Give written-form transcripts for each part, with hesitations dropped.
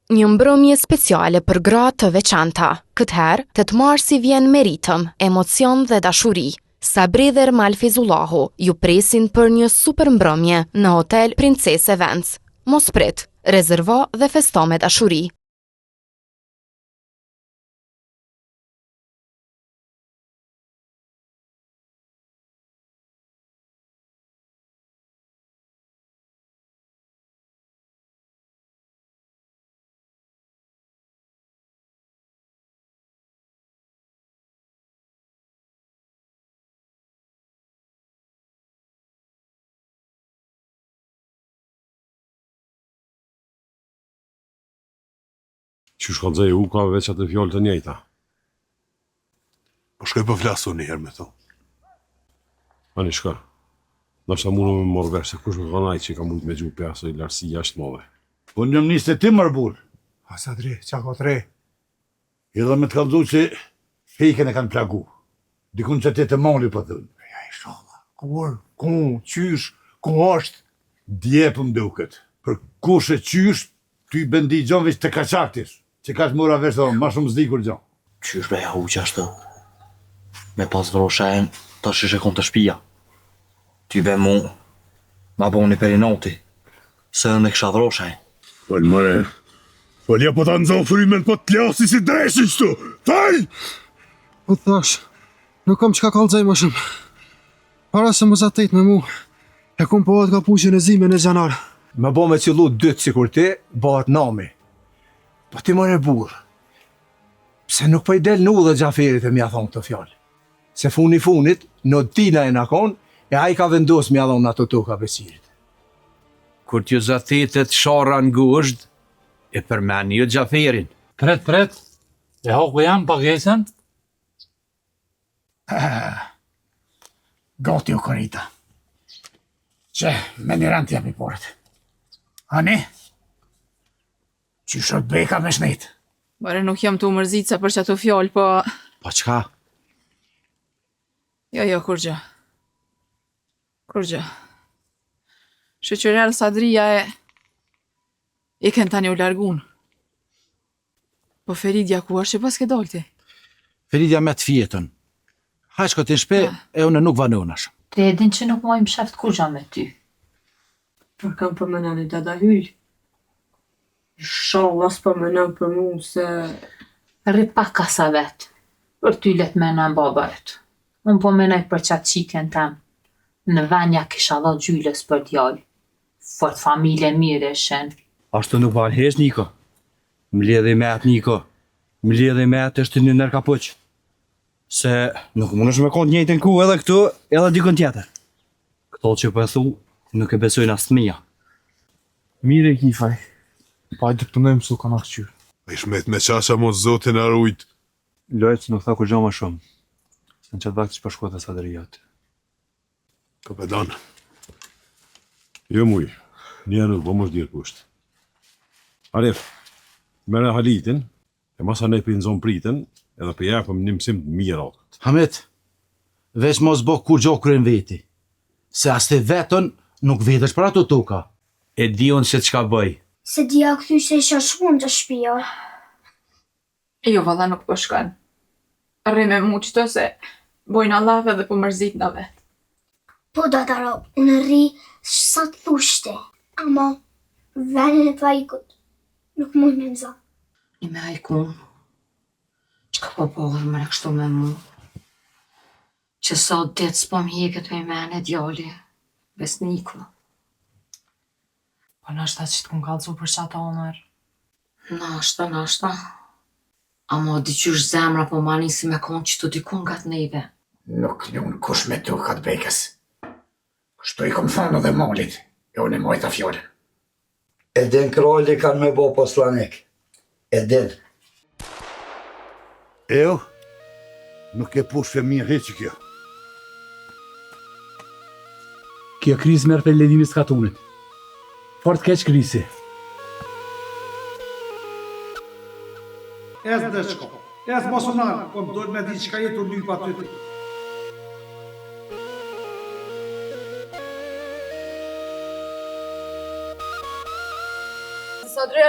Një mbrëmje speciale për gra të veçanta. Këtëherë, 8 marsi vjen me ritëm, emocion dhe dashuri. Sabri dhe Ermal Fizullahu ju presin për një super mbrëmje në Hotel Princess Events. Mos prit, rezervo dhe festo me dashuri. Që shkallëzaj u ka veç atë fjallë të njejta. Po shkoj për flasu njëherë me to. Ani shka. Nashta mundu me morë vesh se kush me kanaj që ka mund me gju pjasë i lartësi jashtë modhe. Po njëm njëse ti mërbur. Asa dre, qa ka tre? Edhe me të kaldu që fejken e kanë plagu. Dikun që ti të mali për thënë. Ja i shala. Kur, qysh, ku është? Djepëm duket. Për kush e qysh, ty bendi gjon veç të kachaktis. Që ka të mura vesh thonë, ma shumë zdikur gjon. Qysh be ja u qashtë? Me pas vroshen, ta shishe kon të shpia. Ty be mu, ma bo një perinoti. Se në kësha vroshen. Fal mëre. Falja po ta nëzon frymen po të lasi si dreshin qëtu. Fal! Po thash, nuk kam qka kalzaj më shumë. Para se më zatet me mu, e kum po atë ka pushën e zime në gjanar. Me bo me cilu dytë si kur ti, bëhat nami. Po ti mëre burë. Pse nuk po i del në u dhe Gjaferit e mja thonë të fjallë. Se funi funit, në tina e nakon, e a i ka vendos mja thonë ato toka besirit. Kur t'ju zathetet shara në gusht, e përmen ju Gjaferin. Pret, e hoku jam pagesën? Gati u korita. Që, me një rand t'jam i porët. Ani? Që shot beka me shnet? Bare nuk jam të umërzit sa për që ato fjallë, po... Po qka? Jo, kur gjë. Shëqërel Sadria e kënë tani u largun. Po Feridja ku është që pas ke dolti? Feridja me të fjetën. Hajshko të shpe, e une nuk vanonash. Te edin që nuk mojmë sheft kurgja me ty. Për kam përmenan e dada hyll. Inshallah s'përmenan për mu se... Rri pak kasa vetë, për ty let menan babaret. Unë po menaj për qatë qiken tem. Në venja kisha dha gjylës për djallë. Fort familje mire shenë. Ashtu nuk valë hesh, Niko. Mledhe me atë, Niko. Mledhe me atë është një nërka poqë. Se nuk mund është me konë njëjtën ku edhe këtu, edhe dikën tjetër. Këto që për thu, nuk e besojnë asë të mija. Mire kifaj. Pa i të pëndojmë su kanë akqyrë. I shmet me qasha mos zotin arujt. Lojtë nuk tha kur gjo ma shumë. Se në qatë vakt që përshkot e sadërijat. Kapedan. Jo muj, një nuk po mos dirë kusht. Arif, mërë halitin, e masa ne për nëzon pritën, edhe për japëm një mësim të mirë autët. Hamit, veç mos bo kur gjokrën veti. Se as të vetën nuk vetesh për ato toka. E dion se çka bëj. Se dia këty se isha shpun të shpia. Jo, valla nuk po shkon. Rri me mu qëto se bojnë Allah dhe po mërzit në vetë. Po dataro, unë rri sa të thushte. Ama venin e pajkut nuk mund me mëza. I me hajkun, qka po pohër më në kështu me mu? Që sot ditë s'po m'hjeket me mene djali, besniku. Po nashta që t'kun kalcu për qatë onër. Nashta. Amo diqysh zemra po ma nisi me konë që të dikun nga të neve. Nuk njën kush me tu ka të bekës. Kështu i kom thonë dhe molit, e unë e mojta fjollën. Edin kralli kanë me bo poslanik. Edin. Jo, nuk e push për mirë heqë kjo. Kjo krizë merë për ledimit skatunit. Fort keq krisi. Ez dhe qko, ez mos unanë, po më dojnë me di qka jetu lypa të ty. Sadre,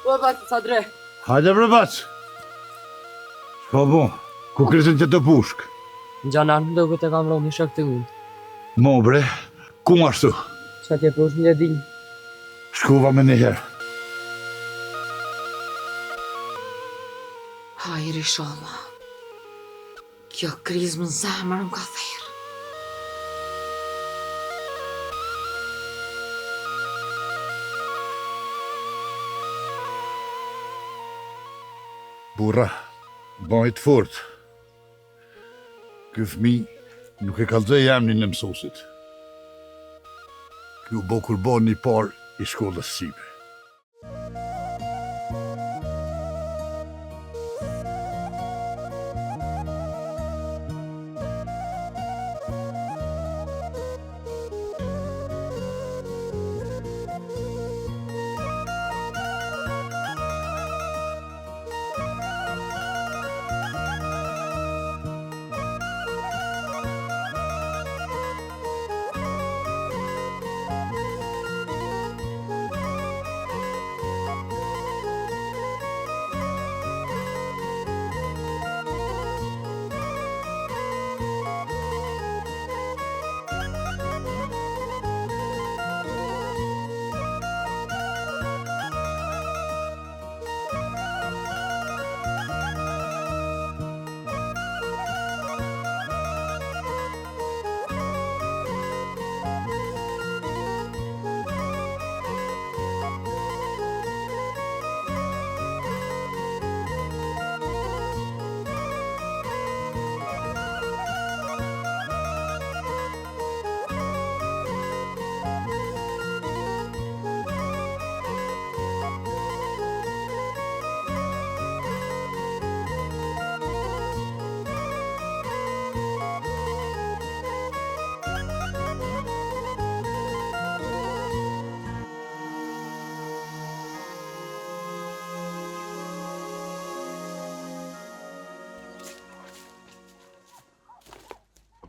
Po bac, sa dre. Hajde bre bac. Shko bo, ku krysin që të pushk? Në gjanar, do këtë e kam ro një shak të unë. Mo bre, ku ashtu? Qa tje push një din. Shkuva me njëherë. Hajri sholla. Kjo krizë më zemër më ka therë. Burra, bajt fort. Ky fëmi nuk e kallëzoj emnin në mësusit. Ky u bo kurban një par i shkollës sime.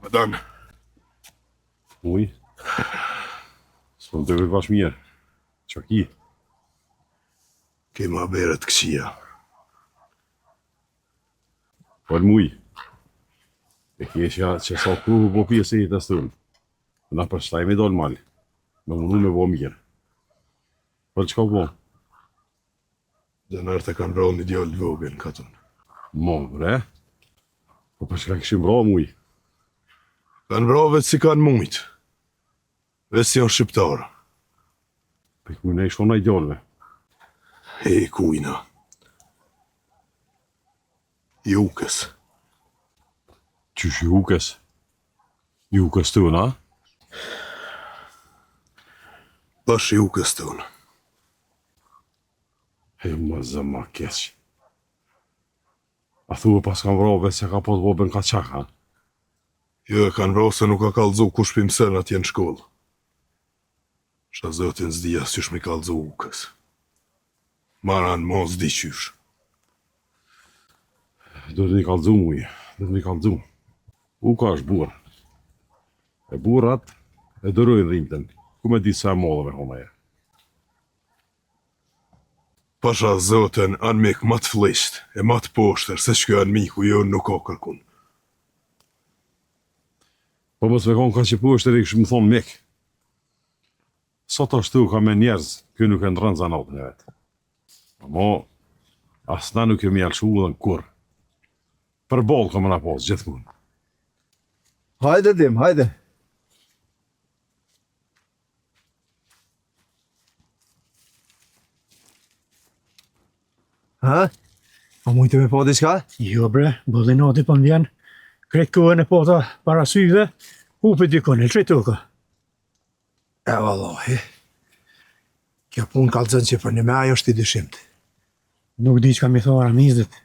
Dan. Uj. S'po të vetë vash mirë. Qa ki? Kema beret kësia. Për muj. E keshja që sa kruhu po pjesë e të stënë. Na përshtaj me dollë malë. Me mundu me bo mirë. Për qka po? Gjanar të kanë bro një djallë vogën, katën. Mo, bre? Po për qka këshim bro muj? Kanë bro vetë si kanë mujt. Vetë si janë shqiptarë. Për kujna i shkona i djallëve. E kujna. Jukës. Qysh jukës? Jukës të na? Bash jukës të unë. E më zëma keq. A thua pas kanë bro vetë se ka po të bobën ka qak, ha? Jo e kanë bro se nuk ka kallëzu kush për mësën atje në shkollë. Shta zotin zdia s'ysh me kallëzu ukës. Maran mo zdi qysh. Do të një kallëzu muje, do të një kallëzu. Uka është burë. E burrat e dërojnë rrimëtën. Ku me di sa mollëve hona e. Pasha zotin anë mik ma të flisht e ma të poshtër se shkjo anë miku jo nuk ka kërkun. Po mos me konë ka që poshtër i kështë më thonë mik. Sot ashtu ka me njerëz, kjo nuk e ndrënë zanatën e vetë. Mo, asna nuk e mjallë shullën kur. Për bolë ka më na posë gjithmonë. Hajde dim, hajde. Ha? A mujtë me po diçka? Jo bre, bëllinati për më vjen. Kretë kohën e pota para syve, hupe dikon e tretoka. E vallahi. Kjo punë kallëzën që për një me ajo është i dyshimt. Nuk di që kam i thora mizdet.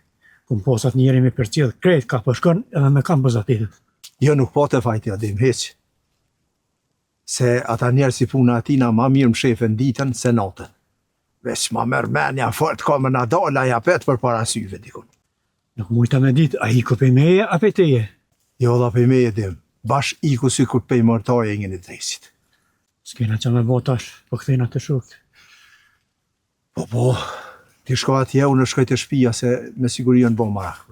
Kum posat njeri me përcjell, kretë ka përshkon edhe me kam pëzatitit. Jo nuk po të fajti adim, heq. Se ata njerë si puna atina ma mirë më shefen ditën se natën. Veç ma mërë menja fort ka më na dala ja pet për para syve dikun. Nuk mujta me dit, a iku pe meje, a pe teje? Jo dha pe meje dim, bash iku si kur pe i mërtaje ingin i dresit. S'kena që me bo tash, po këthena të shukët. Po, Ti shko atje, unë shkoj të shtëpia se me siguri janë bo marak.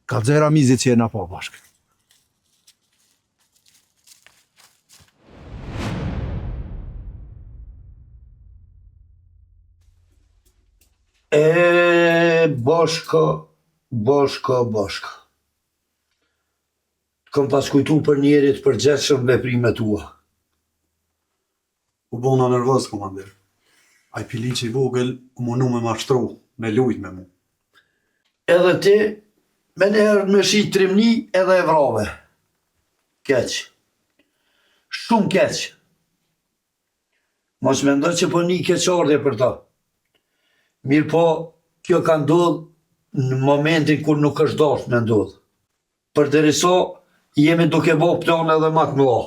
Kallzoj Ramizit që jena po bashkë. Boshko. Kom pas kujtu për njerit për përgjithshëm veprimet tua. U bona nervoz, komandir. Ai piliç i vogël u mundu me mashtru, me lujt me mu. Edhe ti, me njerë me shi trimni edhe e vrave. Keq. Shumë keq. Mos mendoj që po një keqardhje për ta. Mirë po, kjo ka ndodhë në momentin kur nuk është dashur me ndodhë. Përderiso, jemi duke bo plan edhe ma të mëdha.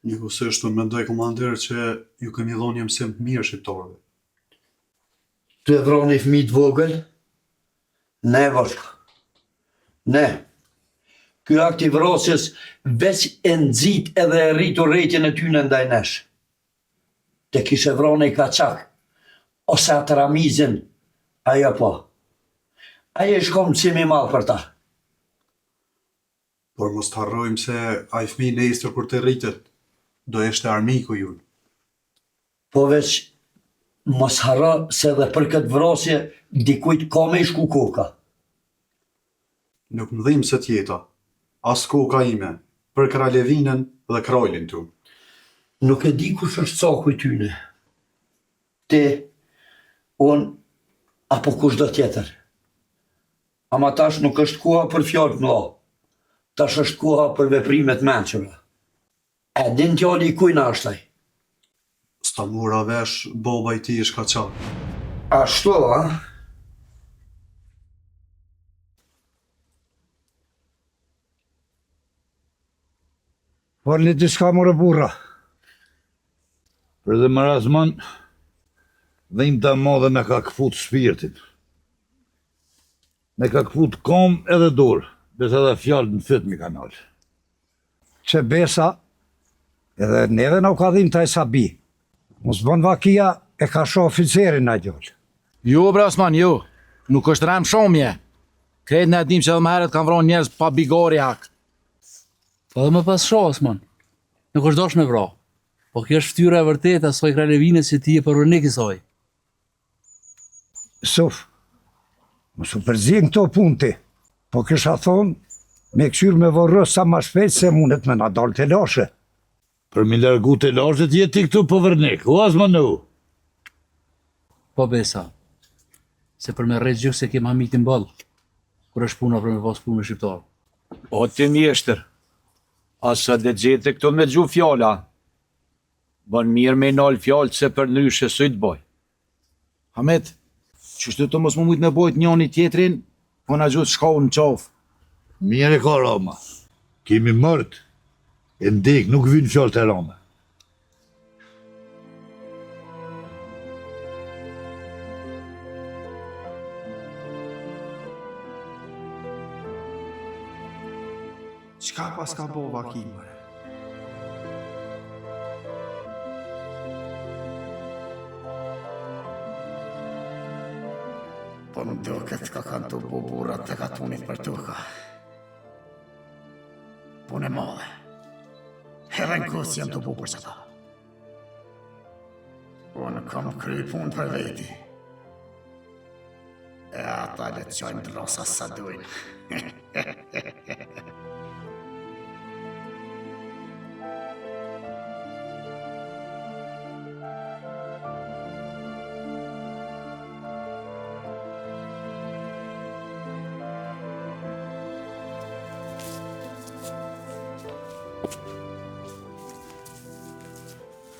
Njëkohësisht unë mendoj, komandir, që ju kemi dhënë një mësim të mirë shqiptarëve. Ty e vroni fëmijë të vogël? Ne, Boshko. Ne. Ky akt i vrasjes veç e nxit edhe e rritu rretjen e tyne ndaj nesh. Te kishe vroni kaçak, ose atë Ramizin, ajo po. Ajo është komësim i madh për ta. Por mos të harrojmë se ai fëmijë nesër kur të rritet, do ishte armiku junë. Po veç mos harro se dhe për këtë vrasje dikujt ka me i shku koka. Nuk më dhimë se tjeta, as koka ime, për Kralevinën dhe Krajlin tu. Nuk e di kush është caku i tyne. Ti, unë, apo kush do tjetër. Ama tash nuk është koha për fjalë të mëdha. Tash është koha për veprimet mençura. E din t'jali i kujna është ai? Sta mura vesh, baba i ti është kaçak. Ashtu, a? Por një diçka more burra. Për dhe marazman, dhim ta modhe me ka këfut shpirtin. Me ka këfut kom edhe dorë, besa dhe fjallë në fyt mi kanal. Që besa, edhe neve në ka dhim taj sabi. Mos bën vakia e ka sho oficerin në gjallë. Jo, Brasman, jo. Nuk është rem shomje. Kretë në dim që edhe më heret kanë vronë njerëz pa bigori hak. Po dhe më pas sho, Osman. Nuk është dosh me vra. Po kjo është ftyra e vërtet asoj Kralevines që ti e përrënik i soj. Suf, mos u përzin këto punti. Po kësha thonë, me këqyr me vorrës sa ma shpejt se mundet me na dalë të lashe. Për mi largu të lashet jeti këtu po vërnik, u asma në u. Po besa, se për me rrejt gjyk se kem hamitin bëllë, kur është puna për me pas punë me shqiptarë. O ti mjeshtër, asa dhe gjete këto me gju fjalla. Bën mirë me nalë fjallë se për nyshe së i të boj. Hamet, qështu të mos më mujtë me bojt njoni tjetrin, po në gjutë shkau në qafë. Mirë e ka Roma, kemi mërt, e ndek nuk vynë fjallë të Roma. Qka pas ka bo vakimëre? Po më duket ka kanë të buburat të katunit për tuka. Punë e madhe. Edhe në kusë jam të bubur që ta. Unë kam kry punë për veti. E ata le të qojnë drosa sa dujnë.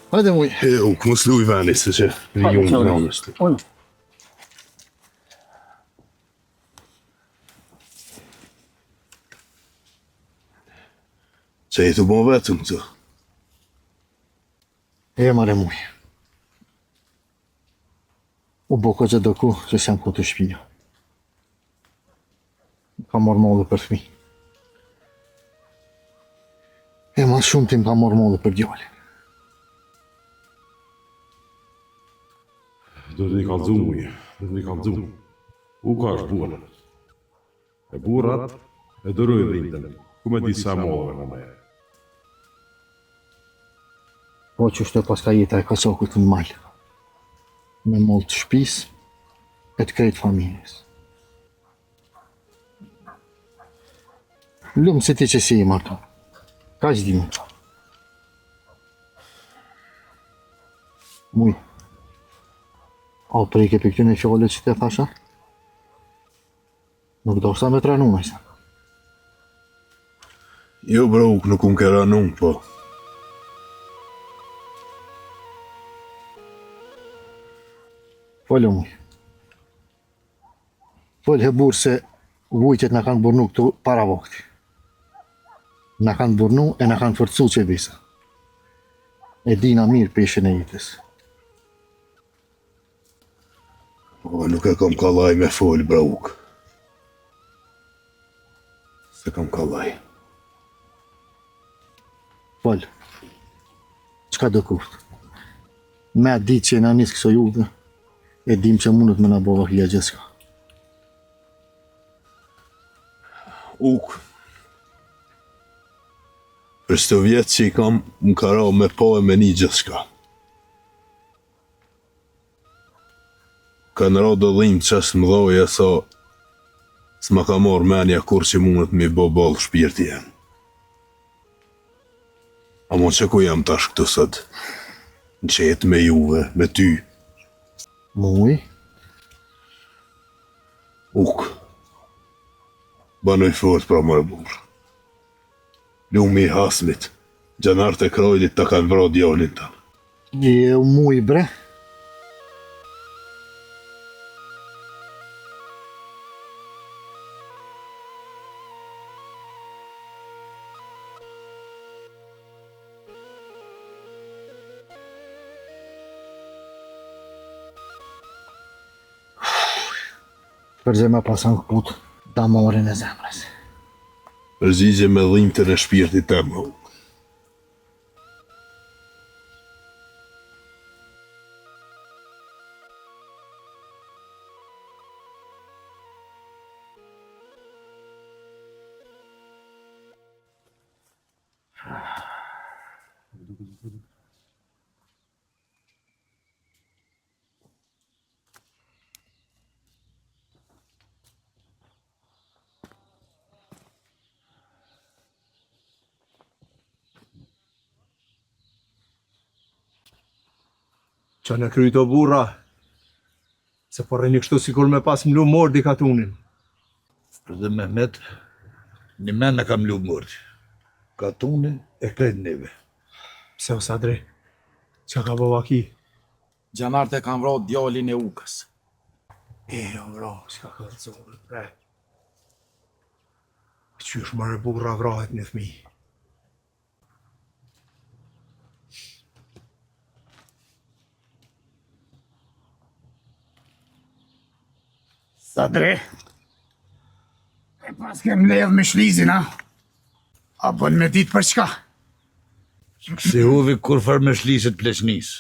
Hajde muj. U këmë s'luj veni, se që rion të nonës të. Që e të bon vetëm të? E mare muj. U boko që doku që s'jam ku të shpija. Ka morë mollë për fmi. E ma shumë tim ka morë mollë për djallë. Do të një kalëzu muje, do të një kalëzu. U ka është burë. E burrat e dëroj dhintën, ku me disa move në me. Po që është pas ka jeta e kasokut në malë. Me mollë të shpis e të krejtë familjes. Lumë se ti që si i marta. Ka që dime. Muj. A u prejke për këtyn e fjollet që te thasha? Nuk do shta me të ranu nëjse. Jo Brauk, nuk unë ke ranun, po. Folë muj. Folë he burë se vujtjet në kanë burnu këtu para vakti. Në kanë burnu e në kanë forcu që bisa. E dina mirë peshen e jetës. Po, nuk e kam kallaj me folë, Brauk. Se kam kallaj. Folë. Qka do kuft? Me ditë që e në njësë këso juve, e dim që mundët me në bova hja gjithka. Uk. Për së të vjetë që i kam, më ka ra me po e me një gjithka. Ka në ra do dhim qështë më dhoja sa s'ma ka marrë menja kur që mundet mi bo balë shpirti jem. Amo që ku jam tash këtë sët? Në qetë me juve, me ty. Muj? Uk. Banoj fort pra mërë burë. Lumi i Hasmit, gjanart e Krojdit të kanë vra djallin të. Je muj bre? Për zema pasan këput, da morin e zemrës. Përzigje me dhimtën e shpirtit të më. Qa në kryt o burra, se porre një kështu sikur me pas mlu mordi katunin. Për dhe Mehmet, një men në kam lu mordi. Katunin e krejt neve. Pse o Sadri, qa ka bova ki? Gjanart e kam vrot djallin e Ukës. O vro, s'ka kërëzorë, bre. Qysh mërë burra vrahet një thmi. Sadri, e pas kem ledh me shlizin, a? A bon me dit për çka? Se huvi kur far me shliset pleçnis,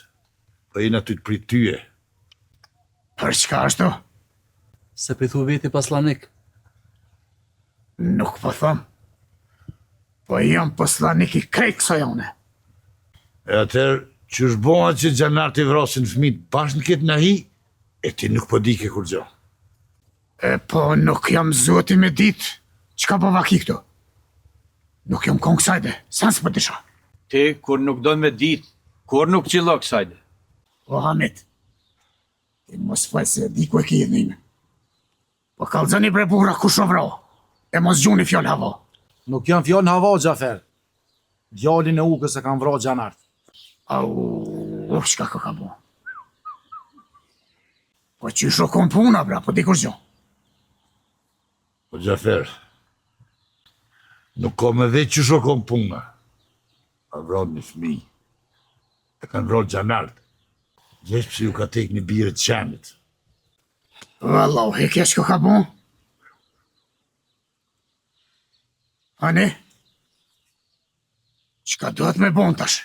po jena ty të prit tyje. Për çka ashtu? Se pithu veti paslanik. Nuk po thom. Po jam poslanik i krejt këso jone. E atër, që shboha që gjanart i vrasin fëmit bashkë në këtë në hi, e ti nuk po di ke kur gjo. E po nuk jam zoti me dit, qka po vaki këtu? Nuk jam kon kësajde, sa s'po disha. Ti, kur nuk do me dit, kur nuk qilo kësajde. O Hamit, ti mos faj se di ku e ki dhime. Po kalzani bre burra ku shovro, e mos gjuni fjall havo. Nuk janë fjall në havo, Gjafer. Djallin e Ukës e kam vra gjanart. Au, shka ka bu. Po që shokon puna, bra, po di kur gjo. Po Gjafer, nuk kom edhe që shokon puna. A vrod një fmi. E kanë vrod gjanart. Gjesh pëse ju ka tek një bire të qenit. Wallahu, e kje shko ka bu? Ani? Qka duhet me bon tash?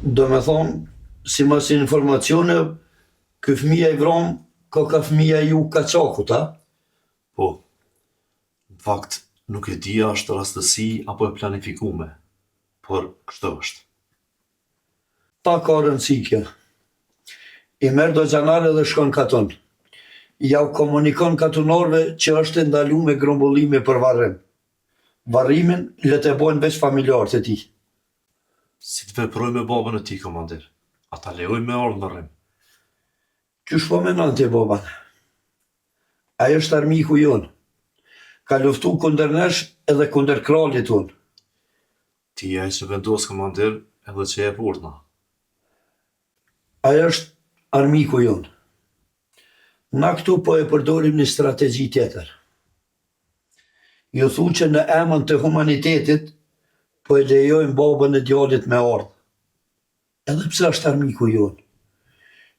Do me thonë, si mas informacione, kë fëmija i vrom, ka fëmija ju kaçakut, a? Po, në fakt, nuk e dia është rastësi apo e planifikume, por kështu është. Pa ka rëndësi kjo. I merë do gjanare dhe shkon katon. Ja u komunikon katunorve që është ndalu me grumbullime për varrim. Varrimin le të bojnë veç familjarët e tij. Si të veproj me babën e ti, komandir? A ta lejoj me ardhë në varrim? Qysh po menon ti baban? Ai është armiku jon. Ka luftu kundër nesh edhe kundër kralit ton. Ti e që vendos, komandir, edhe që e purtna. Ai është armiku jon. Na këtu po e përdorim një strategji tjetër. Ju thu që në emën të humanitetit po e lejojmë babën e djalit me ardhë. Edhe pse është armiku jon.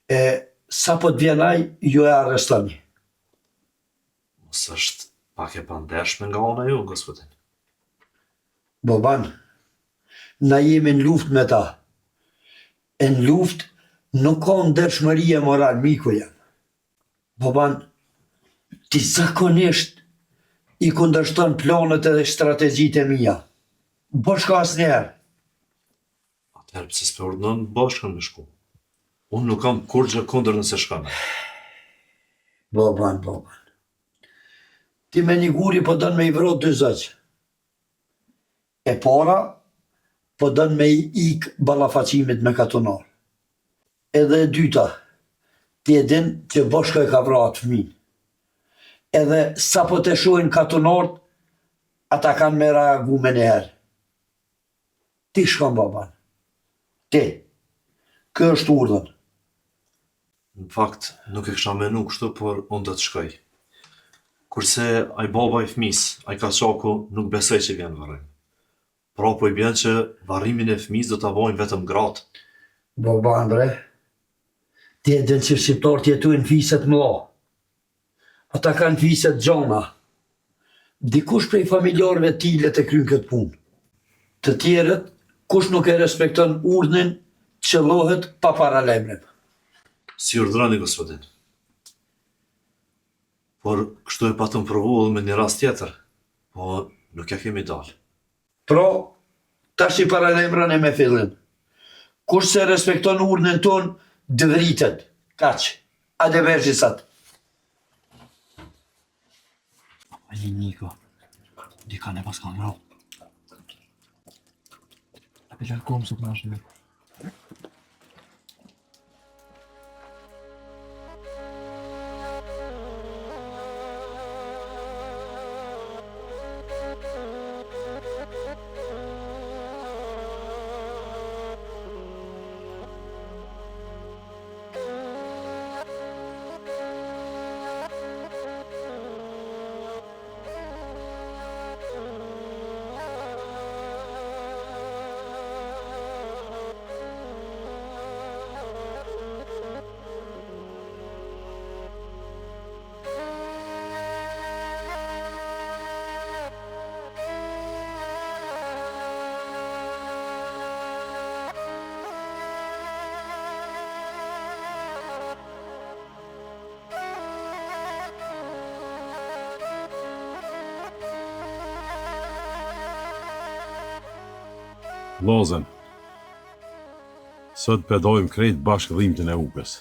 E sa po të vjen ai, ju e arrestoni. Mos është pak e pandeshme nga ona ju, gospodin. Baban, na jemi në luft me ta. E në luft nuk ka ndershmëri e moral, miku jam. Baban, ti zakonisht i kundërshton planet edhe strategjitë e mia. Bashka asnjëherë. Atëherë pse s'pe urdhnon bashkën me shku? Unë nuk kam kur gjë kundër nëse shkon. Baban. Ti me një guri po dën me i vrot dy zëq. E para, po dën me i ik ballafaqimit me katunar. Edhe e dyta, ti e din që bashka e ka vra atë fëmijë. Edhe sa po të shohin katunart, ata kanë me reagu me njëherë. Ti shkon, baban. Ti. Kjo është urdhën. Në fakt, nuk e kisha menu kështu, por unë do të shkoj. Kurse ai baba i fëmis, ai kaçaku, nuk besoj që vjen varrim. Pra po i bjen që varrimin e fëmis do ta bojnë vetëm gratë. Baban, bre, ti e din që shqiptarët jetojnë fiset mëdha. Ata kanë fiset gjona. Dikush prej familjarëve tile të kryen këtë punë. Të tjerët, kush nuk e respekton urdhnin, qëllohet pa paralemrim. Si urdhroni, gospodin. Por kështu e patëm provu edhe me një rast tjetër, po nuk ja kemi dalë. Pra, tash i paralemrani me fillim. Kush se respekton urdhnin ton, dëvritet. Kaq. Ade vergjisat. Ali Niko, di ka ne pas kanë rro. A pe kom së knashën. Lozen, sot pedojmë krejt bashkë dhimbjen e ukës.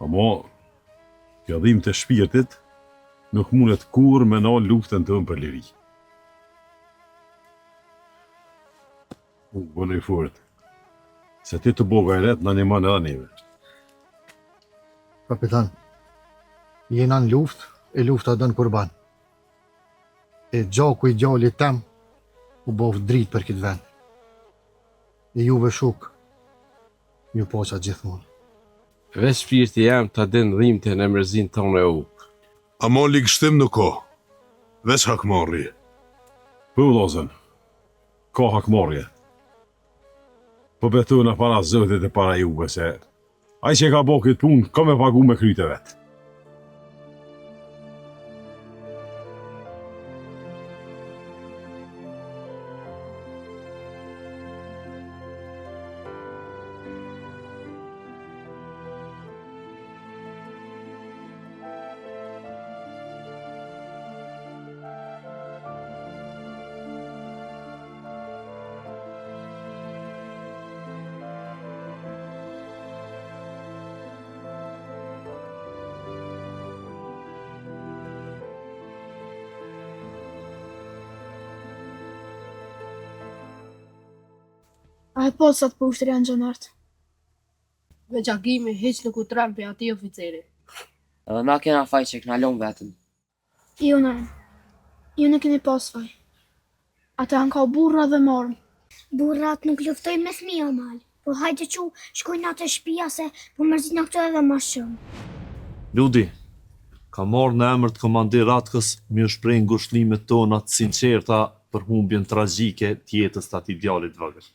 Amo, kjo dhimbje të shpirtit nuk mundet kur me na luftën tëmë për liri. Bënë i furt, se ti të boga e ret në një manë edhe neve. Kapitan, jena në luft, e lufta dënë kurban. E gjaku i gjallit tem, u bof dritë për këtë vend. E juve shuk, ju poqa gjithmonë. Veç shpirti jam të din dhimbjen e mërzin tonë e ukë. Ama ligështim nuk ka, veç hakmarrje. Po Lozen, ka hakmarrje. Po betu në para zëtit e para juve se ai që ka bo këtë punë, ka me pagu me kryte vetë. A e po sa të pushtër janë gjanart. Veç agimi hiç nuk u tran për ati oficeri. Edhe na kena faj që këna lon vetën. Jo në keni pas faj. Ata janë ka burra dhe marmë. Burrat nuk luftojnë me fëmijë mal. Po hajde që shkojnë atë shtëpia se po mërzit në këto edhe ma shumë. Ludi, ka marrë në emër të komandir Ratkës mi u shpreh ngushëllimet tona të sinqerta për humbjen tragjike të jetës të atij djalit vogël.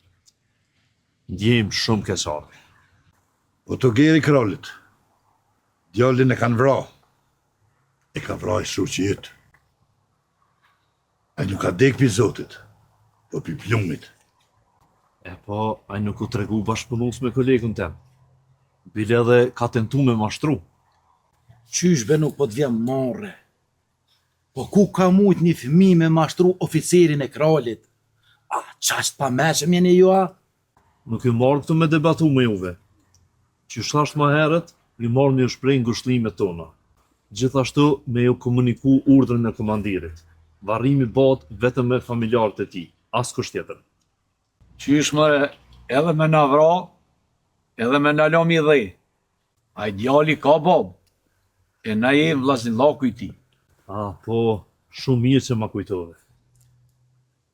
Ndjem shumë keqardhje. Po të geri kralit. Djalin e kanë vra. E ka vra e shoqjet. A nuk ka dek pi Zotit, po pi plumit. E po, a nuk u tregu bashkëpunus me kolegën tem. Bile edhe ka tentu me mashtru. Qysh be nuk po t'vjen marre. Po ku ka mujt një fëmi me mashtru oficerin e kralit? A, qasht pa meqëm jeni ju a? Nuk i marrë këtu me debatu me juve. Që shtasht ma herët, i marrë një shprej ngushëllimet tona. Gjithashtu me ju komuniku urdhën e komandirit. Varrimi bëhet vetëm me familjarët e tij, as kusht tjetër. Qysh mëre, edhe me na vra, edhe me na lomi dhej. A i djali ka bob, e na jem vllazin laku i ti. Po, shumë mirë që ma kujtove.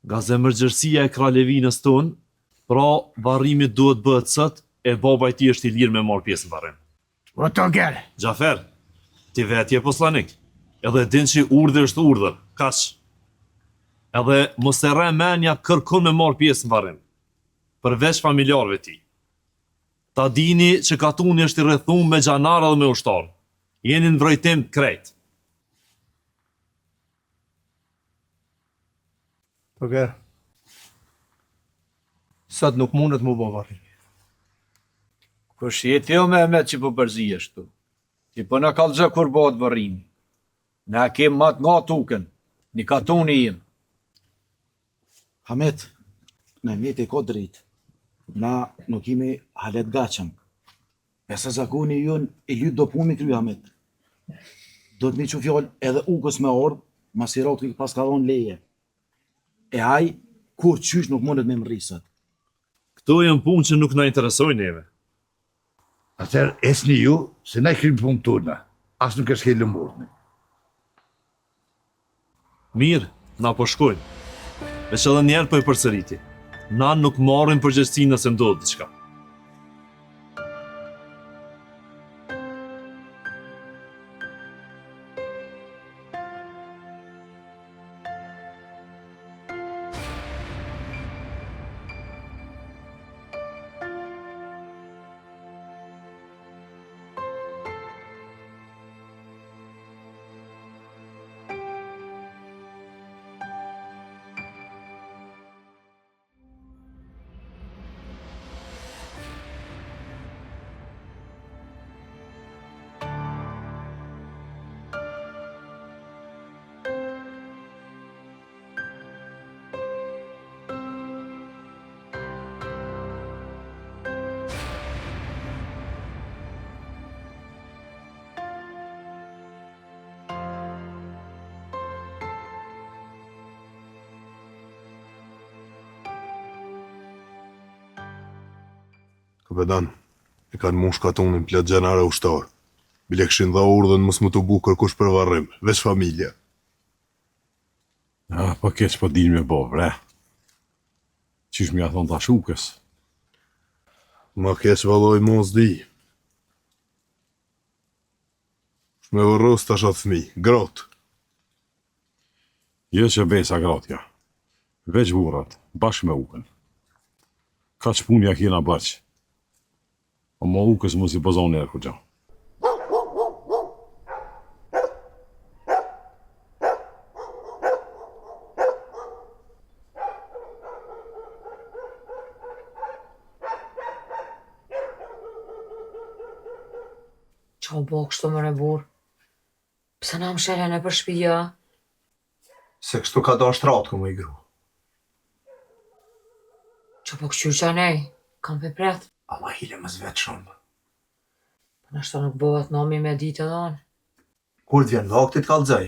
Nga zemërgjërsia e kralevinës tonë, pra varrimi duhet bëhet sot, e baba i ti është i lirë me marrë pjesë në varrim. O të gjerë. Gjafer, ti vetë je poslanik, edhe din që urdhër është urdhër, kaç. Edhe mos e rre menja kërkon me marrë pjesë në varrim, përveç familjarëve ti. Ta dini që katuni është i rrethum me gjanara dhe me ushtarë. Jeni në vrojtim të krejt. Për sot nuk mundet mu bo varrim. Kush jeti jo me emet që po përzi ashtu. Ti po në kalëzë kur bëhet varrimi. Na kem mat nga tuken, një katuni jem. Hamet, në mjet e ko drejt. Na nuk imi halet gachëm. E se zakoni jën e lyt do pun mi kry, Hamet. Do të mi që fjall edhe ukës me ordë, masirat i pas ka dhonë leje. E haj, kur qysh nuk mundet me më rrisët. Këto janë punë që nuk na interesojnë neve. Atër esni ju, se na i krymë punë tona. As nuk e s'kellë mërëni. Mirë, na po shkojnë. Veç edhe njerë po i përsëriti. Na nuk marrin përgjegjësinë nëse ndodh diçka. Kapetan, e kanë mush katunin plot gjanare ushtar. Bile këshin dha urdhën mos më të bu kërkush për varrim, veç familja. Po keq po din me bo, bre. Qysh mi a thonë ta shukës? Ma keq valloj mos di. Shme vërros tash atë fmi, grot. Jo që besa grotja. Veç burrat, bashkë me ukën. Ka që punja kjena bërq. O ma ukës mos i pozon njerë kur gja. Qa u bo kështu mëre burë? Pse na më shelen e për shpija? Se kështu ka do ashtratë këmë i gru. Qa po kështu qa nej? Kam për pret? Ama hile më zvetë shumë. Nashta nuk bëhet nomi me ditë edhe anë. Kur t'vjen vakti t'kallëzaj?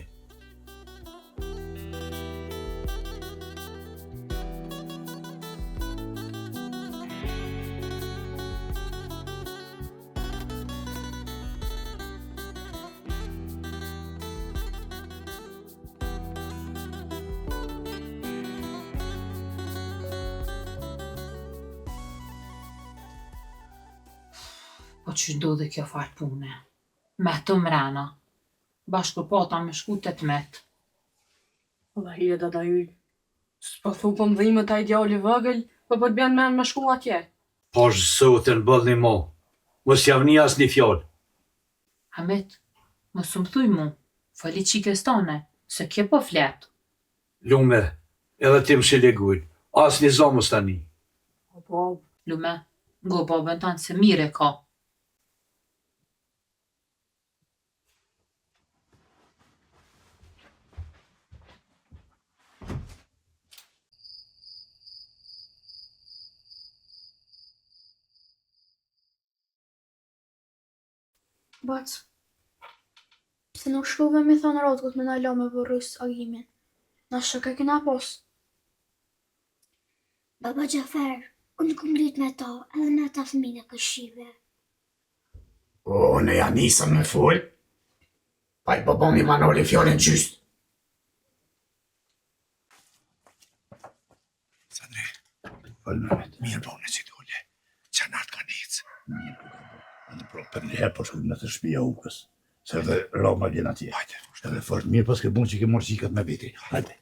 që do dhe kjo farë pune? Me të mrena. Bashkë pata me shku 18. Allah hile dada yll. S'po thu po më dhimë ta ideali vëgël, po të bjen men me shku atje. Pash zotin bëllni mo. Mos javni as një fjallë. Hamit, mos më thuj mu, fali qikës tane, se kje po flet. Lume, edhe ti më shilegull. As një zamës tani. Po, Lume, ngo babën tanë se mire ka. Bac, pse nuk shkove me thonë rotkut me na la me vërrys agimin? Na shaka kena pos. Baba Gjafer, unë kom lyt me ta, edhe me ta fëmine këshive. O, ne ja nisëm me full. Pa I bëboni Manoli fjallin gjyst. Sadre, Mehmet, mirë bone që dole. Qanart ka necë. Edhe pro për një herë po shkëm në të shpia ukës. Se edhe Roma vjen atje. Hajde. Edhe fort mirë pas ke bun që ke morë qikat me vitri. Hajde.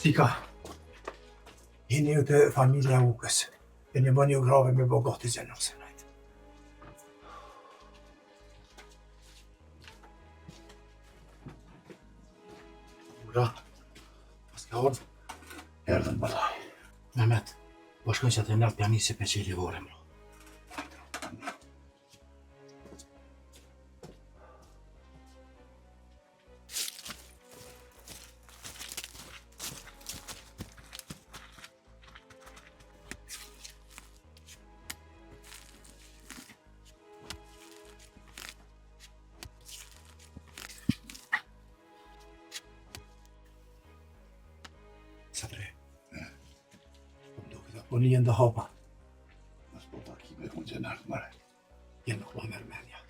Cika, jeni ju të familja ukës. E një bëni u grave me bogati gjenose. Ura, pas ka orë? Erdhen balaj. Mehmet, po shkoj që të nërë pjanisi për qili vore, mro. Sadre, po një ndë hapa. Mas po takime unë gjenart mare. Jenë nuk ma mërmenja.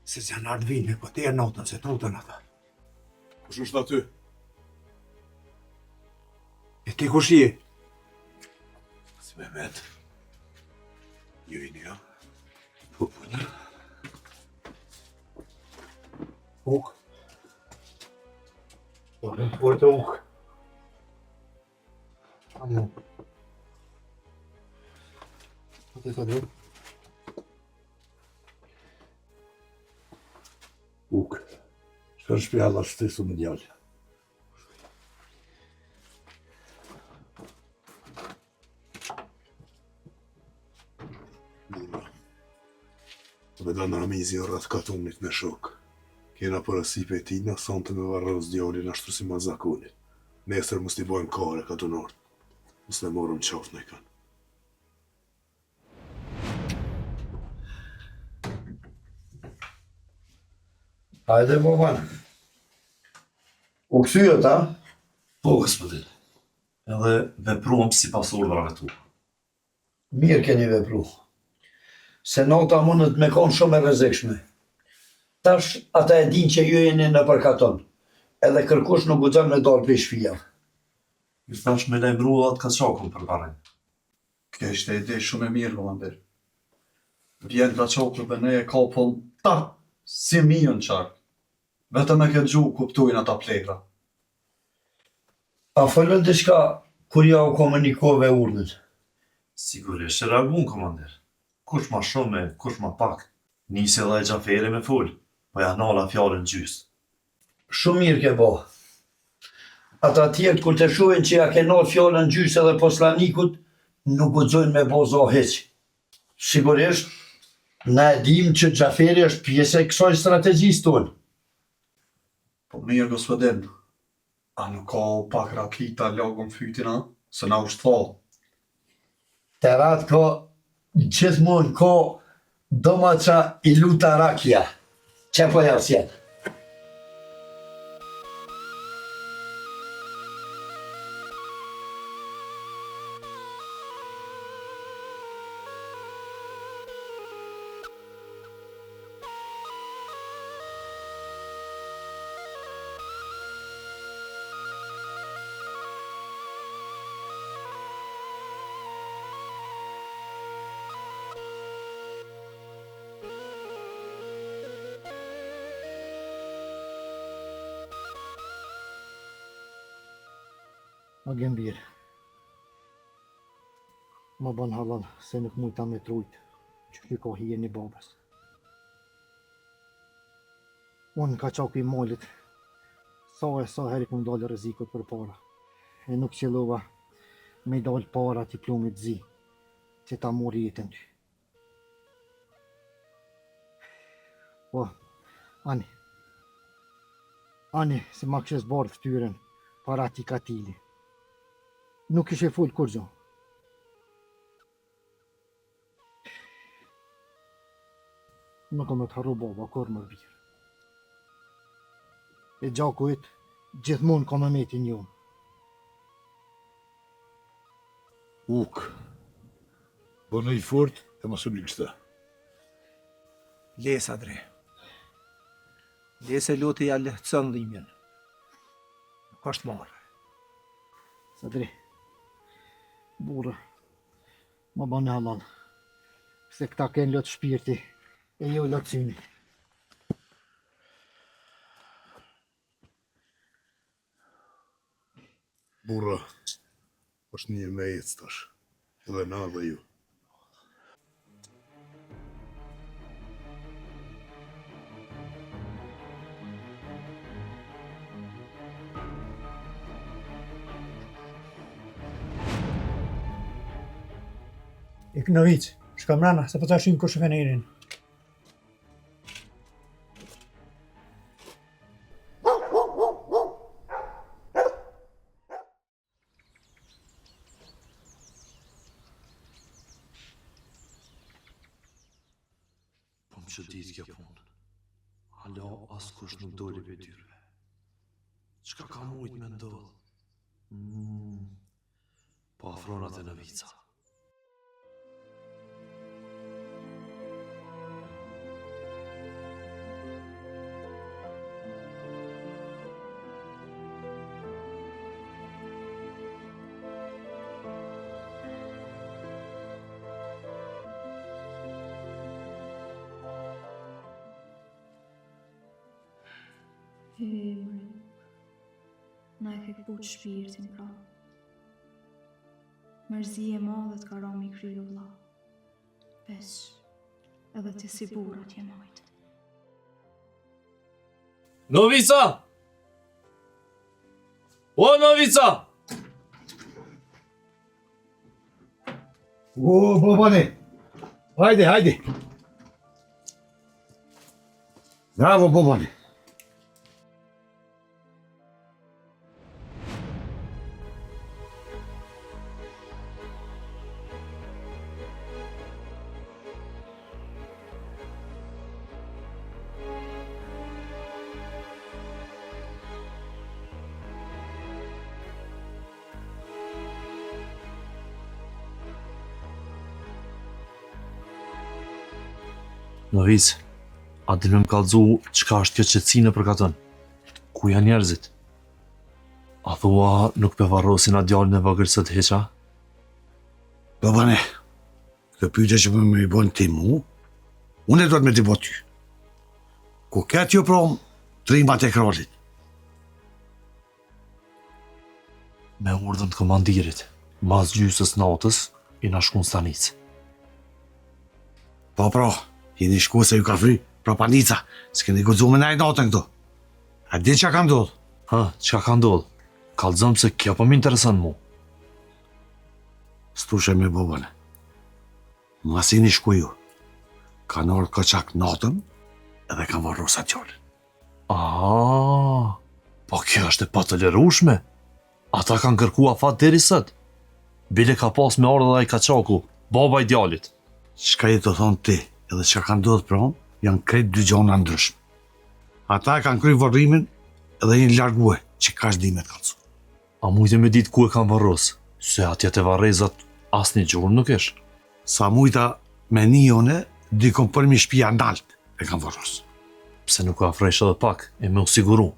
Se gjenart vinë, po te e notën se trutën ata. Kush është aty? E ti kush je? Si Mehmet. Ju I një. Po punë. Uk. Po në të të uk. Amo. Atë ka dhe? Uk. Shka në shpja Allah shtesu me djallë. Muna. Dhe da në ramizi o rrath katunit me shok. Kena përësi pe ti në sonë të me varroz djallin ashtu si ma zakonit. Nesër mës t'i bojmë kare katunort. Mës ne morëm qafë në I kanë. Hajde, boban. U kësyët, a? Po, gospodin. Edhe vepruam si pas ordrave tu. Mirë keni vepru. Se nota mundet me konë shumë e rrezikshme. Tash ata e din që ju jeni në përkaton. Edhe kërkush nuk guxon me dalë për shpijave. Ju thash me lajmëruat ka qakun për barën. Kjo ishte ide shumë e mirë, Vallander. Vjen ka qokë për ne e kapon ta, si mijën qarë. Vetëm e këtë gjuhë kuptojnë ata plegra. A folën diçka kur ja u komunikove urdhën? Sigurisht e reagun, komander. Kush ma shumë, kush ma pak. Nisi edhe e Gjaferi me full, po ja nala fjallën gjys. Shumë mirë ke bo. Ata tjertë kur të shuhen që ja ke nalë fjallën gjys edhe poslanikut, nuk guxojnë me bo zo heq. Sigurisht, na e dim që Gjaferi është pjesë e kësaj strategjisë tonë. Po mirë, gospodin, a nuk ka pak rakita lagën fytina, se na është falë. Të ratë ka, gjithmonë ka domaqa I luta rakja. Që po jasjet? Ma gembir. Ma ban halal se nuk mujta me trujt që ty ka hije një babës. Unë ka qaku i malit sa heri ku më dalë rrezikut për para. E nuk qëllova me dalë para t'i plumit zi që ta mori jetën ty. Po, Ani, se ma këshes bardh ftyren para t'i katili. Nuk ishe full kur gjo. Nuk o me t'harru baba, kur më virë. E gjaku gjithmonë ka me metin ju. Uk, bënë i fort e mos u likshta. Les, Adre. Les e luti ja lehtëson dhimbjen. Nuk është marrë. Sadri, burë, ma bane halal, se këta kënë lotë shpirti, e jo lotë syni. Burra, është një me jetës tash, edhe na dhe ju. Ik në vicë, shka mrana, se po ta shim kur shëfenerin. Po më çudit kjo punë. Hala askush nuk doli për dyrve. Çka ka mujt me ndodh? Po afronat e në vica. Na e ke këpuq shpirtin pra. Mërzi e madhe t'ka rami kryo vlla. Veç, edhe ti si burat je majt. Novica! O, Novica! O, babane! Hajde! Bravo, babane! Novic, a dhe më kallëzu qka është kjo qetësine për katën? Ku janë njerëzit? A thua nuk pe varrosin a djallin e vogël së të heqa? Babane, kjo pyetje që më i bën ti mu, unë e do të me t'i bo ty. Ku ketë jo prom, trimbat e kralit. Me urdhën të komandirit, mas gjysës natës, i na shkun stanicë. Po, jeni shku se ju ka fri, panica, s'keni guxu me najt natën këtu. A di që ka ndodh? Çka ka ndodh? Kallëzëm se kjo po më intereson mu. S'tushe me babane. Mas jeni shku ju, kanë orë këqak natën, edhe kanë varru sa tjallin. Po kjo është e patëlerushme. Ata kanë kërku afat deri sot. Bile ka pas me ardhe dhe i kaçaku, baba i djalit. Çka je të thonë ti, edhe që ka ndodhë pron, janë krejt dy gjona ndryshme. Ata kanë kry varrimin edhe një largue që ka shdimet kalcu. A mujte me ditë ku e kanë varros, se atje të varrezat as një gjurë nuk ish. Sa mujta me njone, dikon përmi shtëpia ndalt e kanë varros. Pse nuk u afresh edhe pak, e me u siguru.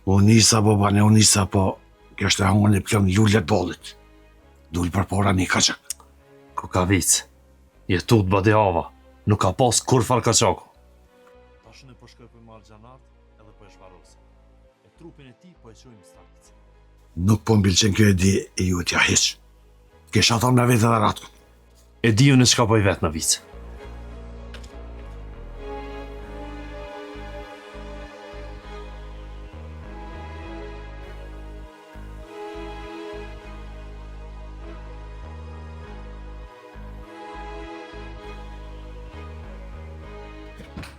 Unisa, babane, unisa, po kjo është e hangon e plëm lullet bollit. Dull për pora një kaçak. Kukavic, jetu të bade ava, nuk ka pas kur far kaçaku. Tashën e po shkoj për marrë gjanart edhe po e shvarrosi. E trupin e ti po e qojmë stanicë. Nuk po mbilqen kjo e di e ju t'ja hiq. Kesha thonë në vetë dhe ratkën. E di unë çka poj vetë në vicë.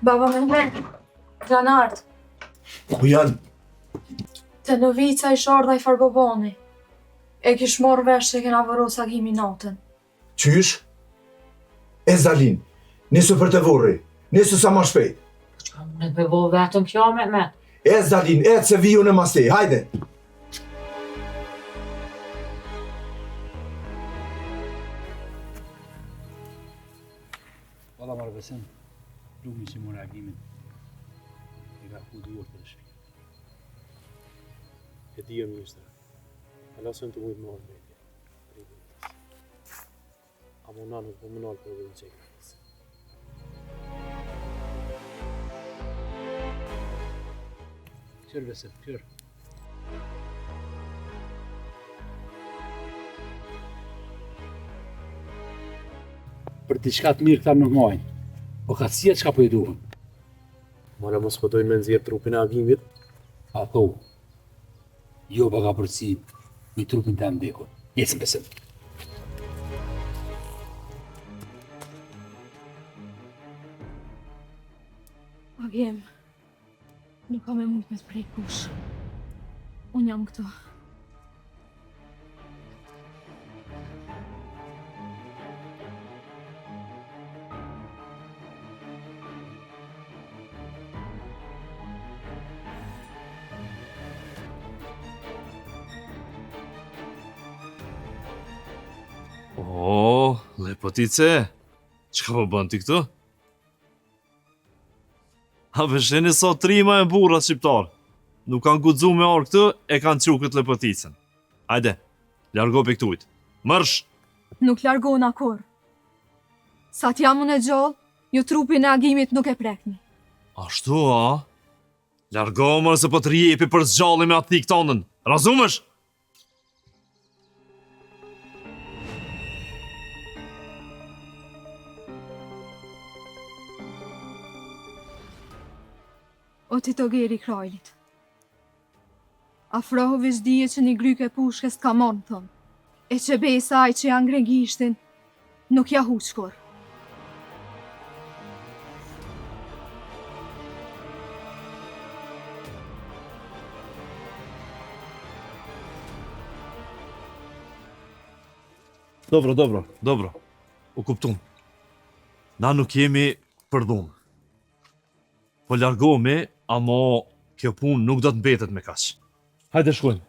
Baba Mehmet, kanë ardhë. Ku janë? Të në vica i shardha i Farbobani. E kish morë vesh se kena vëros agimi natën. Qysh? E Zalin, nisu për të vorri, nisu sa ma shpejt. Qa më në të bevo vetëm kjo, Mehmet? E Zalin, e se viju në mastej, hajde! Valla marrë besim, lumi që më reagimin e ka ku duhet për shek. E di jam ministra. Alasën të mujtë marrë me e. A më nanë po më nalë për dhe në qekë. Qërë besim, qërë. Për t'i shka të mirë këta nuk majnë, po ka të qka po i duhen. Mara mos pëtojnë me nëzirë trupin e agimit? A tho, jo pa ka përci një trupin të ndekon. Jesë besim. Agim, nuk kam e mujt me të prej kush. Unë jam këto. Lepotice, çka po bën ti këtu? A vësheni sot trima e burra shqiptar. Nuk kanë guxu me orë këtu, e kanë çu këtë lepoticën. Hajde, largo pe këtujt. Marsh! Nuk largona kur. Sa t'jam unë e gjallë, ju trupin e agimit nuk e prekni. Ashtu, a? Largo mërë se po të rjepi për zgjalli me atë thik tonën. Razumësh? O ti të geri krajlit. Afrohu vizhdije që një gryke pushkes t'ka monë thëmë, e që besa aj që janë gregishtin, nuk ja huqkur. Dobro. U kuptum. Na nuk jemi për dhumë. Po largohemi, amo kjo punë nuk do të mbetet me kaq. Hajde shkojmë.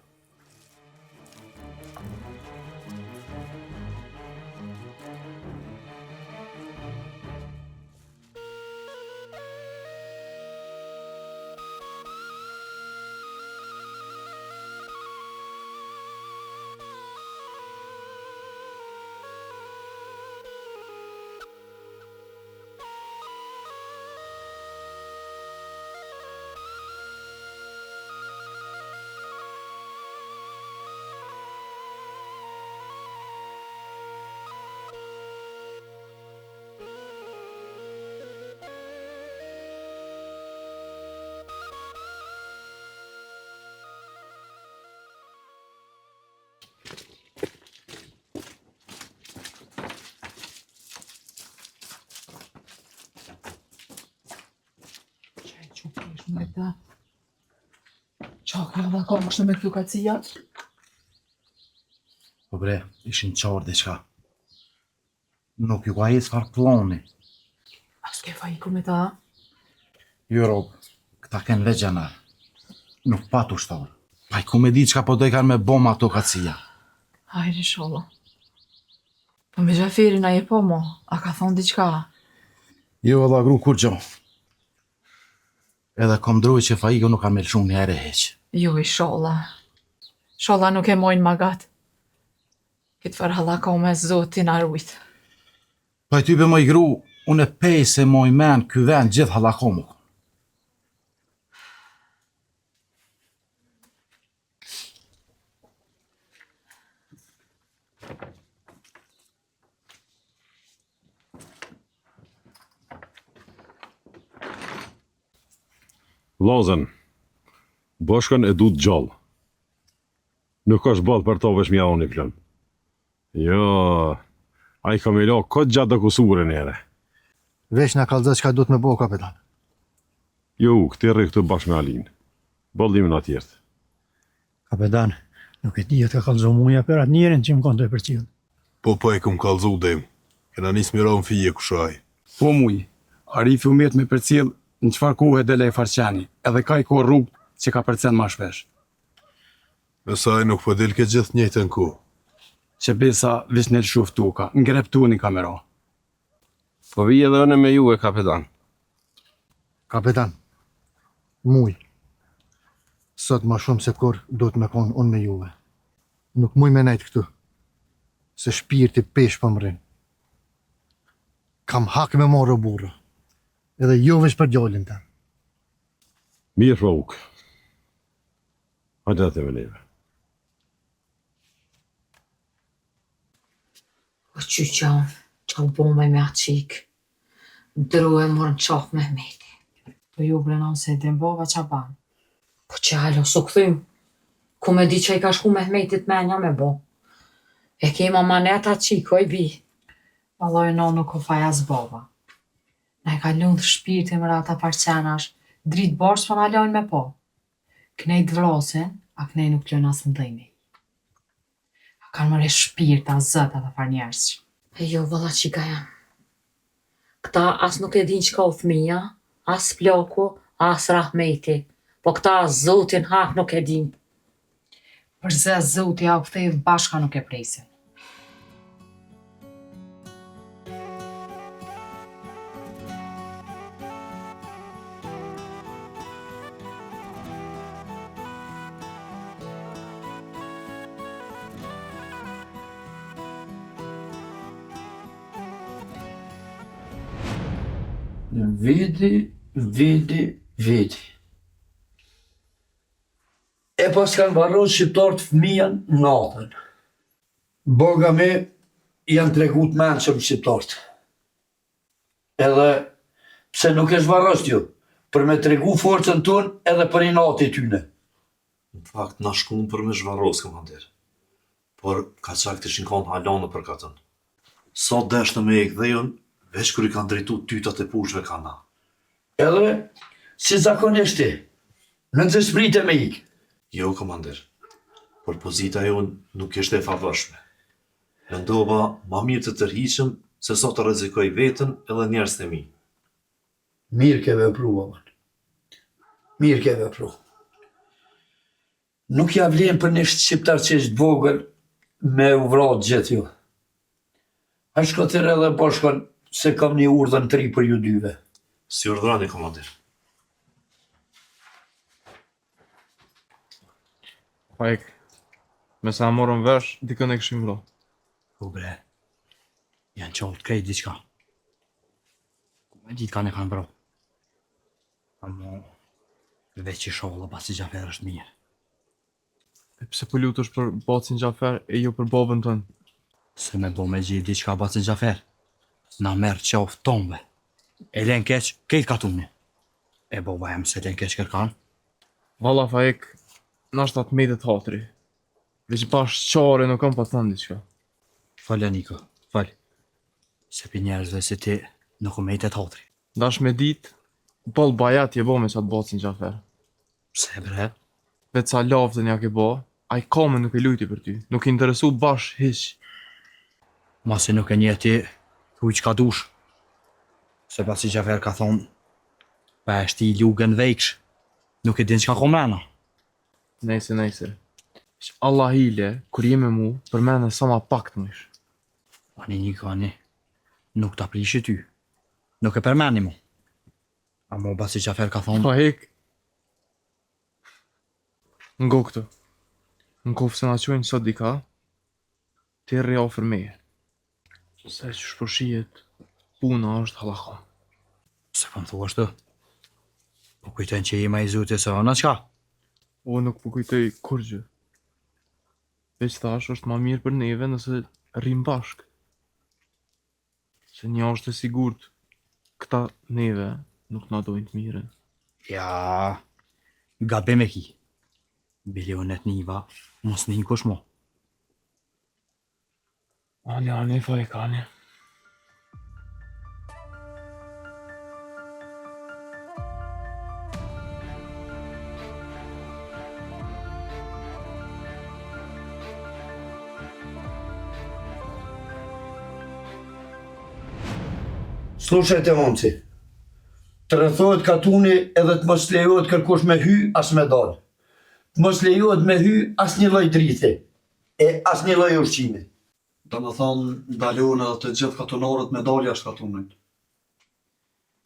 Me ta. Qa ka dhe ka mështë me këtu kacija? Po bre, ishin qarë dhe qka. Nuk ju ka jesë farë ploni. A s'ke fa iku me ta? Jo, Rob, këta ken veç gjanar. Nuk patu shtarë. Pa i ku me di qka po doj kanë me bom ato kacija. Hajri sholla. Po me Gjafirin a je po mo, a ka thonë diqka? Jo, edhe agru kur gjo. Edhe kom droj që Faigo nuk ka me lëshun një ere heq. Jo i sholla. Sholla nuk e mojnë magat. Këtë farë halako me zotin arujt. Pa i tybe moj gru, unë e pej se moj men ky vend gjithë halakomu. Vllazën, Boshkën e du të gjallë. Nuk është ballë për to vesh mja unë i flën. Jo, a i ka me la këtë gjatë dhe kusurën ere. Vesh na kallëzë çka duhet me bo, kapitan. Jo, këti rri këtu bashkë me Alinë. Ballimin atjertë. Kapetan, nuk e di të kallëzo muja për atë njerën që më kanë të e përcjellë. Po e këm kallëzu dem. Kena nis mira në fije kushaj. Po muj, Arifi u met me përcjell në çfarë kohë dele e farqani, edhe ka i kohë rrugë që ka përcen ma shpesh. Me saj nuk po del ke gjithë njëjtën kohë. Që besa vish në lëshuf tuka, ngrep tu një kamera. Po vi edhe unë me ju e kapetan. Kapitan, muj, sot ma shumë se kur duhet me konë unë me juve. Nuk muj me nejtë këtu, se shpirti pesh për më rinë. Kam hak me morë o burë, edhe juve për gjallin të. Mirë Rauk. Hajde atë me neve. O qyqan, që u bombe me atë qikë. Dru e morën qaf me Mehmeti. Po ju brenon se din bova qa ban. Po që halo su këthym. Ku me di që i ka shku Mehmetit menja me bo. E kema manet atë qikë, oj bi. Valloj no nuk u faja zbova. Na e ka lundh shpirti më rata parqenash, dritë bashkë po na lojnë me po. Knej vrasin, a knej nuk lojnë asë ndëjmi. A kanë mëre shpirt a zët ata far njerësh. E jo, valla qika jam. Këta as nuk e din qka u fmija, as plaku, as Rahmeti. Po këta as zotin hak nuk e din. Përse zoti ja u kthej bashka nuk e presin. Vidi. E pas kanë varru shqiptarët fëmijën natën. Boga me janë tregut mençëm shqiptarët. Edhe pse nuk e zvarrost ju, për me tregu forcën tonë edhe për inati tyne. Në fakt, na shkun për me zhvarros, komandir. Por ka qak të shinkon halanë për katën. Sa deshtë me e kdhejën, veç kër i kanë drejtu tytat e pushve ka na. Edhe, si zakonisht ti, në nëzëshprit e me ikë. Jo, komandir, por pozita jonë nuk ishte e favërshme. Mendova ma mirë të tërhiqëm se sa të rrezikoj veten edhe njerëz të mi. Mirë ke vepru, baban. Mirë ke vepru. Nuk ja vlen për një shqiptar që është vogël me u vratë gjithë ju. A shkotër edhe bashkon se kam një urdhën 3 për ju dyve. Si urdhrani, komandir. Pajk, me sa morën vesh, dikën e këshim vro. Po bre, janë qoltë krejt diqka. Me ditë kanë e kanë vro. Amo, veç i shohë basi Gjafer është mirë. E pse po lutesh për bacin Gjafer e jo për babën tënë? Se me bo me gjithë diqka bacin Gjafer, na merë qafë tombe. E len keq, kejt katuni. E boba jem se len keq kërkan. Valla Fajk, nashtë atë medet hatri. Veç bash qare nuk kam pa thënë diqka. Falë, Niko, falë. Se për njerëzve si ti nuk u medet hatri. Dash me dit, bol bajat je bo me qatë bacin Gjafer. Pse bre? Veç sa laftën ja ke bo, a i kame nuk e lujti për ty. Nuk i interesu bash hiq. Masi nuk e njeti, huj qka dush. Se pasi Gjafer ka thonë, pa e shti lugën vejksh, nuk e din qka komrena. Nejse. Që Allah hile, kur jeme mu, për mene sa ma pak të mësh. Ani Niko, ani, nuk ta prishi ty. Nuk e përmeni mu. A mu basi Gjafer ka thonë... Pa hek. Ngo këto. Në kofë se na qojnë sot dika, ti rri ofër meje. Se që shpërshijet, puna është halakon. Se për më thua shtë? Po kujtojnë që i ma i zute se ona qka? O nuk po kujtoj kur gjë. Veç thash është ma mirë për neve nëse rrim bashk. Se një është e sigurt, këta neve nuk na dojnë të mirën. Ja, Gabim e ki. Bile unë të niva, mos një kush mo. Ani, fajk, ani. Slušajte, momci. Të rrethohet katuni edhe të mos lejohet kërkush me hy as me dal. Të mos lejohet me hy as një lloj drite e as një lloj ushqimi. Do më thonë, ndalon edhe të gjithë katunorët me dalë jashtë katunit.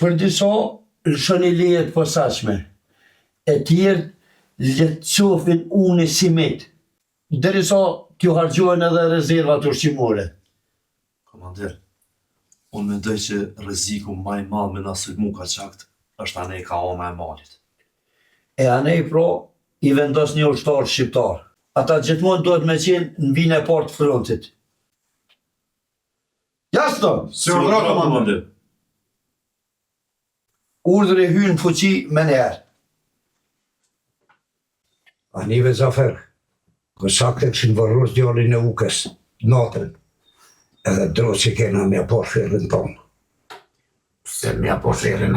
Për disa lëshoni leje të posaçme, e tjerë lehtësofin unë si met, derisa t'ju harxhohen edhe rezervat ushqimore. Komandir, unë mendoj që rreziku më i madh me na sulmu ka qakt është anej ka oma e malit. E anej pro i vendos një ushtar shqiptar. Ata gjithmonë duhet me qenë në vinë e partë frontit. Jasno! Si urdhra, komandir. Urdhri hyn në fuqi me njerë. Anive Zafer, kësakte këshin vërrus djallin e ukës, natën, edhe dro që kena me po shërën tonë. Se me po shërën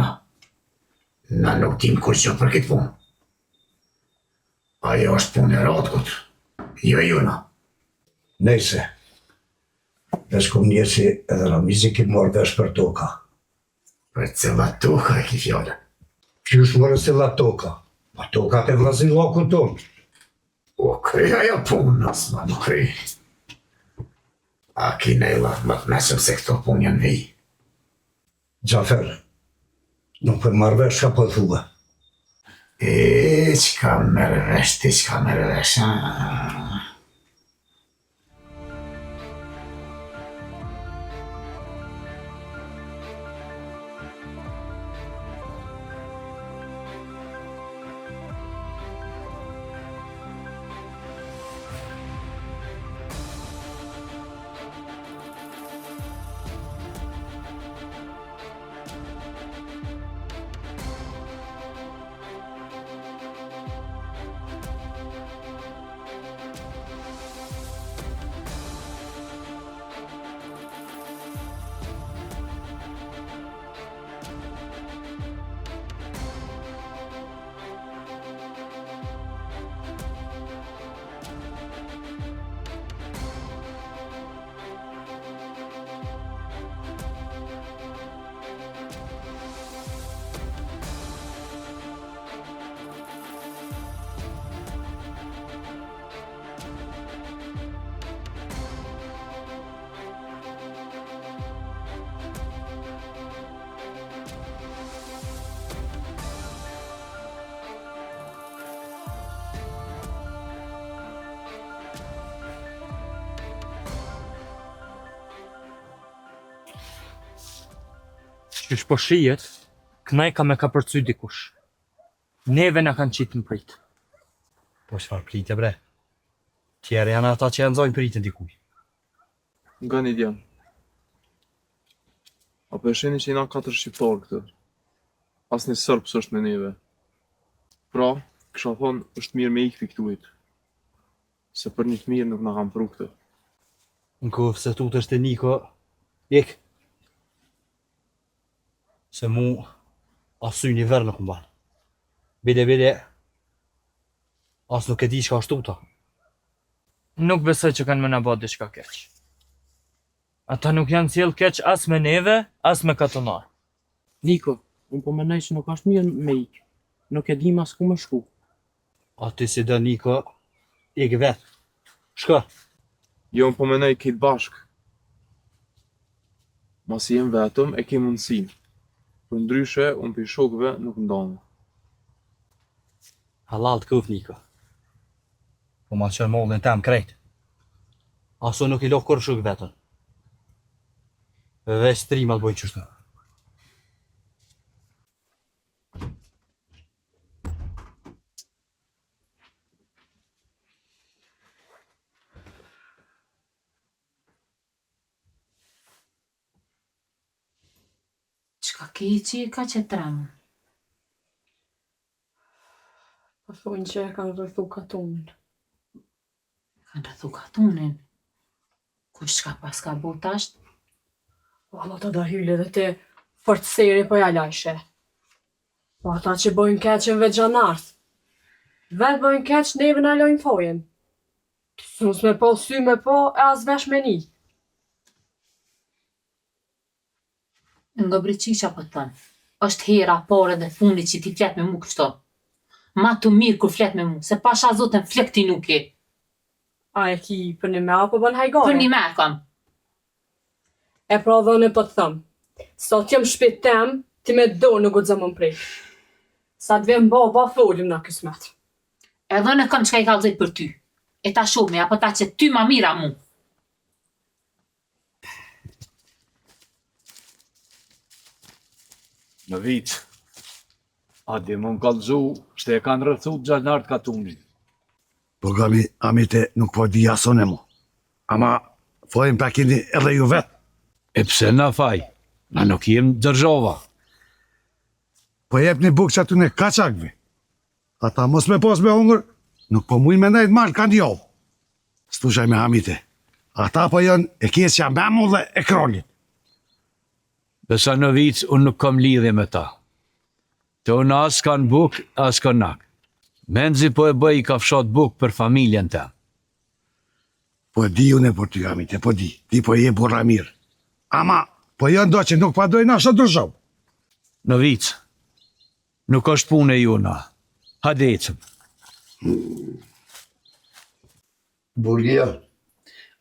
na nuk tim kur që për këtë punë. Ajo është punë e rotkut, jo juna. Nejse, veskum njësi edhe Ramizi ki morë vesh për toka. Për cilat toka e ki fjallë? Qysh mërë cilat toka? Pa tokat e vlazin lakun tonë. O krej ajo punë, asma nuk krej. A ki nejla më të mesëm se këto punë janë vej. Gjafer, nuk për marrë vesh ka po thua. Qka merë vesh, ti qka merë vesh, Qysh po shijet, knaj ka me ka përcy dikush. Neve na kanë qitë në prit. Po çfarë pritje bre? Tjerë janë ata që janë zojnë pritën dikuj. Nga një djemë. Apo e sheni që jena 4 shqiptarë këtë. As një sërb së është me neve. Pra, kësha thonë është mirë me ikë këtuit. Se për një të mirë nuk na kam pru këtë. Në kofë se tut është e Niko, ik. Se mu asy një verë nuk mban. Bile, as nuk e di çka është tuta. Nuk besoj që kanë më na bë diçka keq. Ata nuk janë sjell keq as me neve, as me katonar. Niko, unë po mendoj që nuk është mirë me ikë. Nuk e di mas ku më shku. A ti si do Niko, ik vet. Shko. Jo, unë po mendoj këtë bashk. Mos jem vetëm e ke mundësinë. Për ndryshe, unë për shokëve nuk ndonë. Halal të kuf, Niko. Po ma qërë mollin tem krejt. Aso nuk i loh kur shok vetën. Veç trimat bojnë qështu. Qka ke i qirë ka që tramën? Po thonë që e kanë rrethu katunin. Kanë rrethu katunin? Kush çka pas ka bo tash? Valla ta da hyle dhe ti forcëseri po ja lajshe. Po ata që bojnë keqen veç gjanarth. Vetë bojnë keq, neve na lojnë fojen. Sus me po, sy me po, e as vesh me ni. Nga breqiqa po thënë, është hera pare dhe fundi që ti flet me mu kështu. Ma të mirë kur flet me mu, se pasha zoten flek ti nuk e. A e ki për një me apo bën hajgore? Për një me kam. E pra dhënë po të thëmë, sa t'jem shpit tem, ti me do në gudzë më prej. Sa t'vem baba folim në kësmet. Edhe në kam qka i kalzit për ty. E ta shumë, apo ta që ty ma mira mu. Në vit, a di më kallëzu, shte e kanë rrëthu gjanart katunin. Po gami, amite nuk po di ason e mu. Ama, fojmë pa kini edhe ju vetë. E pse na faj? Na nuk jem Gjërgjova. Po jep një bukë që aty në kachakve. Ata mos me pos me hungër, nuk po mujnë me najtë malë kanë jo. Stushaj me amite. Ata po janë e kjesja me mu dhe e krollit. Besa në vic, unë nuk kam lidhje me ta. Të unë as kanë buk, as kanë nak. Menzi po e bëj i ka fshat buk për familjen ta. Po di unë e për ty, amite, po di. Ti po je burra mirë. Ama, po janë do që nuk pa dojnë ashtë të dërshov. Në vic, nuk është punë e juna. Hadi ecëm. Burgia,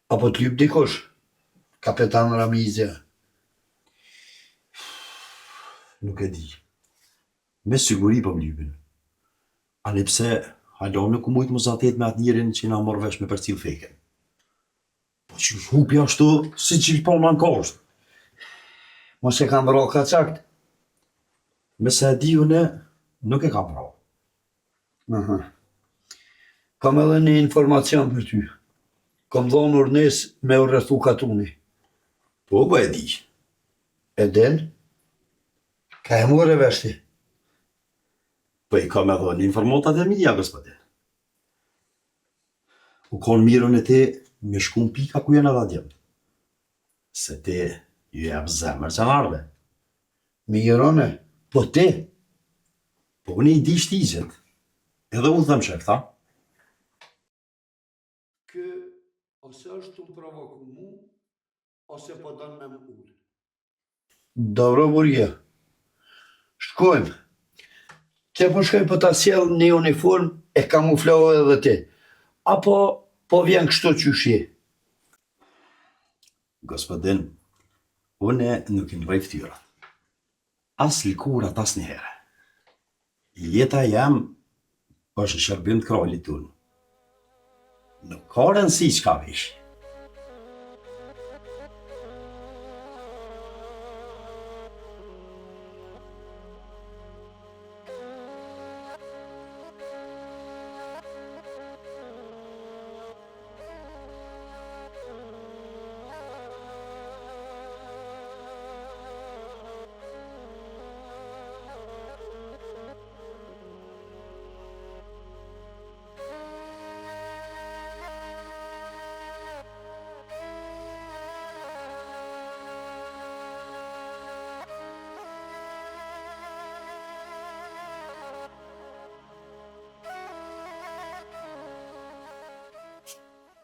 apo t'lyp dikush? Kapetan Ramizja. Nuk e di. Me siguri po m'lypin. Ani pse, halo nuk mujtë më zatet me atë njerin që na morë vesh me për cilë feken. Po që shupja ashtu, si që po në kosht. Mos e kam vra ka qakt? Me se di une, nuk e kam vra. Aha. Kam edhe një informacion për ty. Kam dhonë urnes me u rrethu katuni. Po e di. E den? Ka e more veshti? Po i kam edhe një informatat e mija, gospode. U konë mirën e te, me shkun pika ku jenë edhe djemë. Se te ju jep zemër që narve. Mirone, po te? Po unë i di shtigjet. Edhe unë thëmë shef, tha. Kë ose është të më provoku mu, ose po dënë me më ullë. Dobro, burgia. Shkojmë. Që po shkojmë po ta sjell një uniform e kamuflohu edhe ti. Apo po vjen kështu qyshje. Gospodin, une nuk i mbaj ftyra. As likurat as njëherë. Jeta jam është shërbim të krallit tunë. Nuk ka rëndësi çka vish.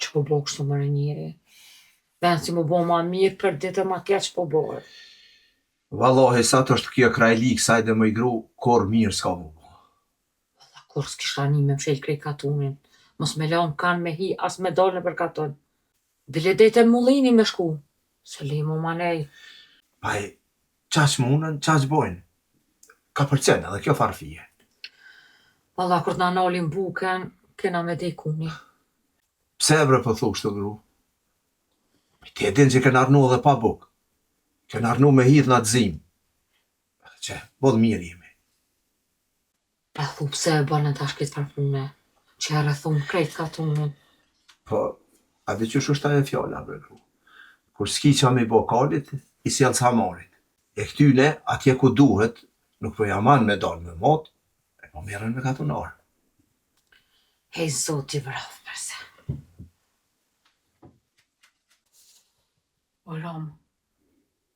Që po bo kështu mëre njeri? Ben si më bo ma mirë për ditë ma keq po bojë. Vallahi sa të është kjo krajlik saj dhe më i gru, kor mirë s'ka mu. Kur s'kishta një me mshel krej katunin, mos me lanë kanë me hi, as me dalë në për katun. Dile dete mullini me shku, se li mu manej. Paj, qaq munën, qaq bojnë. Ka përcen edhe kjo farfije. Valla, kur t'na nalin buken, kena me dekuni. Pse e bre po thush të gru? Ti e din që kënë arnu edhe pa buk. Kënë arnu me hidh në atë zim. Që, bodh mirë jemi. E thu pse e bërë në tash këtë farpune, që e rëthun krejt katunin. Po, a di që është ajo fjalla, bre gru. Kur s'ki qa me bo kalit, i sjellë s'hamarit. E këtyne, atje ku duhet, nuk po jaman me dalë me mot, e po merren me katunarë. Hej, zoti vraf, përse. O Ram,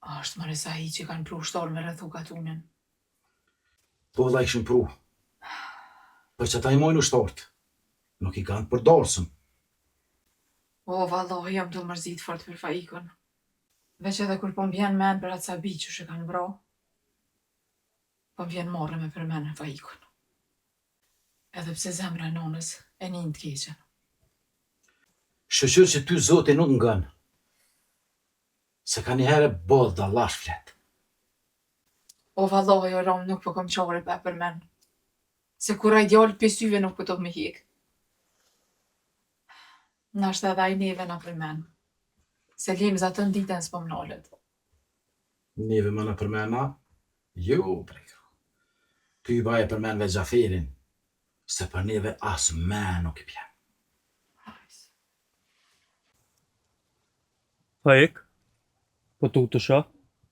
a është më resa hi që kanë pru shtorë me rrethu katunin? Po dhe ishin pru. Për që ta i mojnë ushtartë, nuk i kanë për dorësëm. O, vallohi, jam të mërzit fort për Faikun. Veç edhe kur po m'vjen men për atë sabi që shë kanë vro, po m'vjen morë me përmenë Faikun. Edhe pse zemra e nonës e një të keqen. Shëshër që ty zote nuk ngënë, se ka një herë bodh da lash flet. O, vallohi, o Ram, nuk po kom qore pe përmen. Se kur a i djallë për syve nuk po të me hik. Nashtë edhe a i neve na përmen. Se lim za të nditen s'po m'nalet. Neve më në përmena, jo, preko. Ty i baje përmenve Gjaferin, se për neve as me nuk i pjen. Faik, po tu të shah?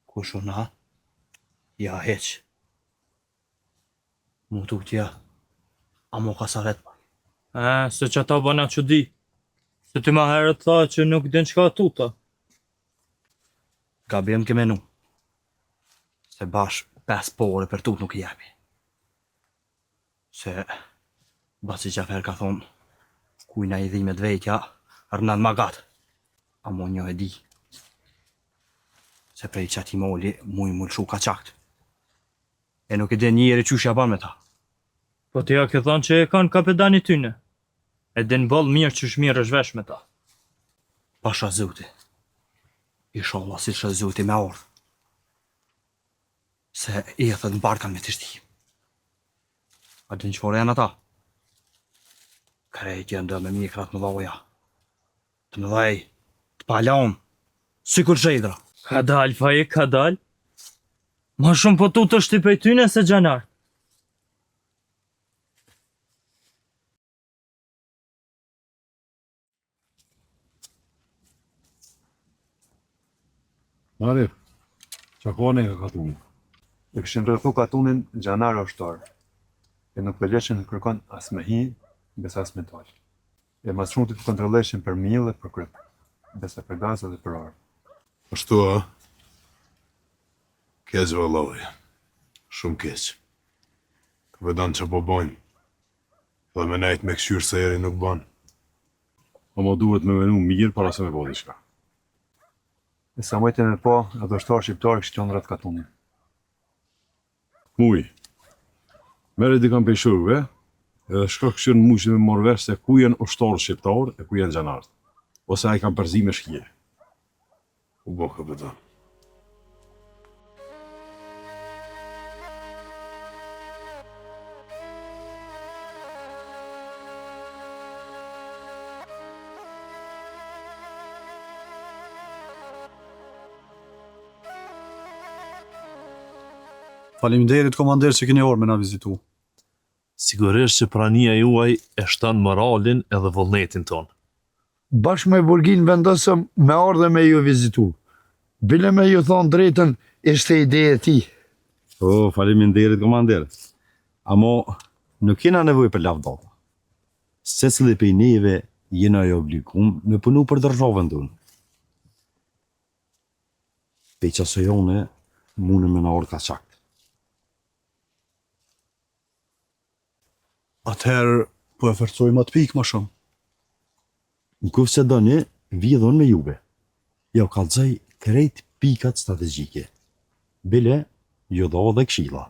Ku shona? Ja, heq. Mu tu t'ja. A mu ka saret pa. Se që ta bëna që di. Se ti ma herët tha që nuk din qka tuta. Gabim ke menu. Se bash 5 pore për tut nuk i jepi. Se basi Gjafer ka thonë, kujna i dhimet vetja, rënat magat. A mu një e di. Se prej qati moli, mu i mulshu ka qakt. E nuk e din njëri qyshja ban me ta. Po t'ja ke thonë që e kanë kapedani tyne. E din bol mirë që shmirë është vesh me ta. Pasha zuti. Inshallah si shë zuti me orë. Se i e thët në barkan me të shti. A din që fore janë ata? Krejt janë dë me mikrat më dhoja. Të më dhej, të palon, si kur shendra. Ka dal, Faik, ka dal. Ma shumë po tu të shtipej tyne se gjanar. Arif, që kone ka katunin? E këshin rrethu katunin gjanar ushtar. E nuk pëlleshin të kërkon as me hi, besa as me talë. E mas shumë të kontroleshin për mille dhe për kryp, besa për gazë dhe për arë. Ashtu, a? Keq vallohi. Shumë keq. Ka vedan që po bojnë. Dhe me nejt me këshyrë se eri nuk banë. Ama duhet me menu mirë para se me bo diçka. E sa mojtë me po, edhe ushtar shqiptar kështë qënë rrët katunin. Muj, mere di kam pejshurve, edhe shko këshirë në mujë me morë vesh se ku jenë ushtarë shqiptar e ku jenë gjanartë. Ose a i kam përzi me shkje. U bo kapitan. Faleminderit komander që keni orë me na vizitu. Sigurisht që prania juaj e shton moralin edhe vullnetin ton. Bashkë me Burgin vendosëm me ardhe me ju vizitu. Bile me ju thonë drejtën, ishte ide e ti. O, faleminderit komander. Amo, nuk kena nevoj për lavdata. Se cili pej neve jena e obligum me punu për državën tonë. Pej qasë jone, mune me na orë ka qakt. Atëherë, po e forcojmë atë pikë më shumë. Në kufë se doni, vjedhon me juve. Ja u kalzaj krejt pikat strategjike. Bile, jo do dhe kshila.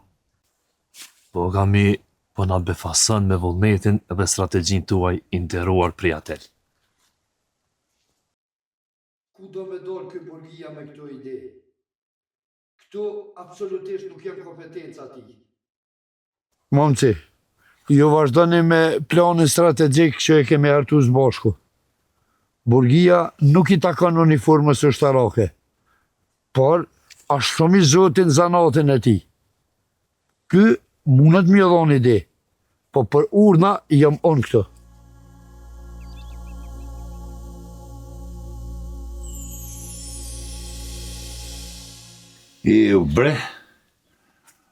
Po gami, po na befason me vullnetin dhe strategjin tuaj inderuar prijatel. Ku do me dorë kë Burgia me këto ide? Këto absolutisht nuk jem kompetenca ti. Momci, ju vazhdoni me planin strategjik që e kemi hartu së bashku. Burgia nuk i takon uniformës ushtarake, por ashtë shumë i zotin zanatin e ti. Ky mundet mi dhon ide, po për urna jam on këto. Ju bre,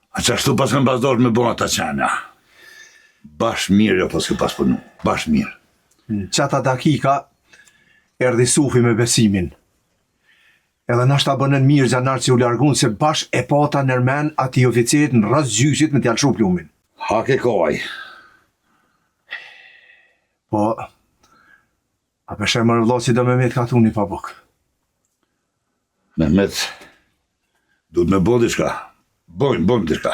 a që ashtu pas kanë pasdojt me bona të qenja. Bash mirë jo pas ke pas punu. Bash mirë. Në qata dakika, erdi Sufi me besimin. Edhe nashta bënën mirë Gjanar që u largun se bash e pata nërmen ati oficit në rrës gjyshit me t'jallë shu plumin. Hake koaj. Po, a peshe më rëvlo si do me met katuni pa buk. Mehmet, duhet me bo diçka. Bojmë diçka.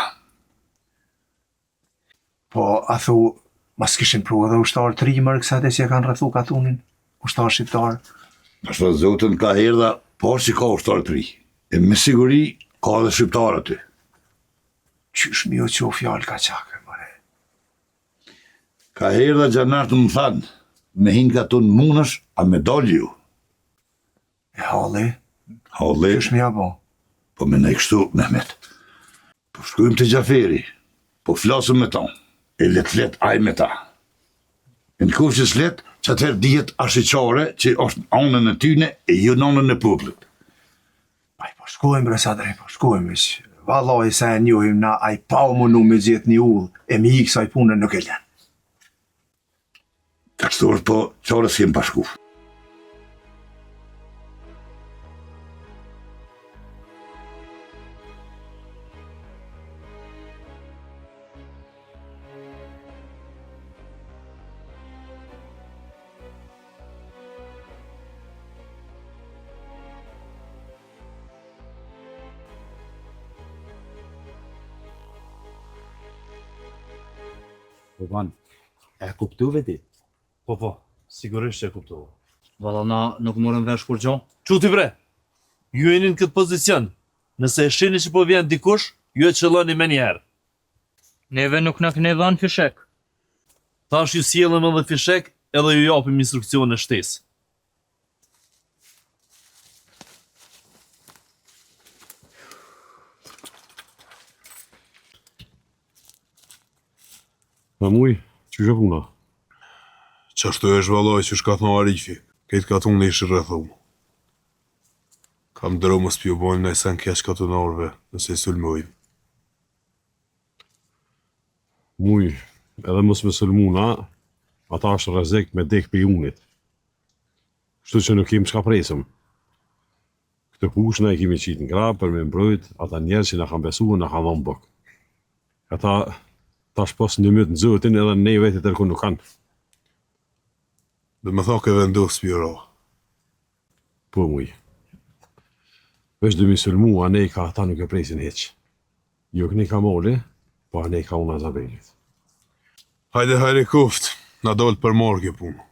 Po, a thu, mas kishin pru edhe ushtarë të rimër kësate që e kanë rrethu katunin, ushtarë shqiptarë. Ashtu zotën ka herdha, po që ka ushtarë të ri. E me siguri ka edhe shqiptarë aty. Qysh mi o që o fjallë ka qake, mëre. Ka herdha Gjanar të më thanë, me hinë katun munësh, a me dalë ju. E halli? Halli? Qysh mi a bo? Po me ne kështu, Mehmet. Po shkujmë të Gjaferi, po flasëm me ta, e let aj me ta. E në kufë që s'let, që atëherë dihet ashiqare që është anën e tyne e ju anën e poplit. Aj, po shkojmë bre Sadri, po shkojmë ish. Valoj se e njohim na aj pa u mënu me gjithë një ullë, e mi ikë sa i punën nuk e len. Ka kështu është po, qare s'jem pashku. Po ban, e kuptuve ti? Po, sigurisht e kuptova. Valla na nuk morëm vesh kur gjo. Quti bre, ju jeni në këtë pozicion. Nëse e shini që po vjen dikush, ju e qëlloni me njerë. Neve nuk na këne dhanë fishek. Tash ju sjellëm edhe fishek edhe ju japim instrukcione shtesë. Në muj, që shë puna? Qashtu e shvaloj që shka thonë Arifi, këtë katun në ishë rrëthu. Kam dërë më s'pju bojmë në esen keq katunorve, nëse i sulmojmë. Muj, edhe mos me sulmuna, ata është rrezik me dek për unit. Kështu që nuk kemë çka presëm. Këtë push na e kemi qitë në grab për me mbrojt, ata njerë që na kanë besu na kanë dhënë bok. Ata tash pas në mytë në zotin edhe ne vetë tërku nuk kanë. Dhe me tha ke vendos pjera. Po muj. Vesh dhe mi sulmu, a ne ka ata nuk e presin heq. Jo këni ka moli, po a ne ka unë Azabelit. Hajde kuft, na dollë për marrë kjo punë.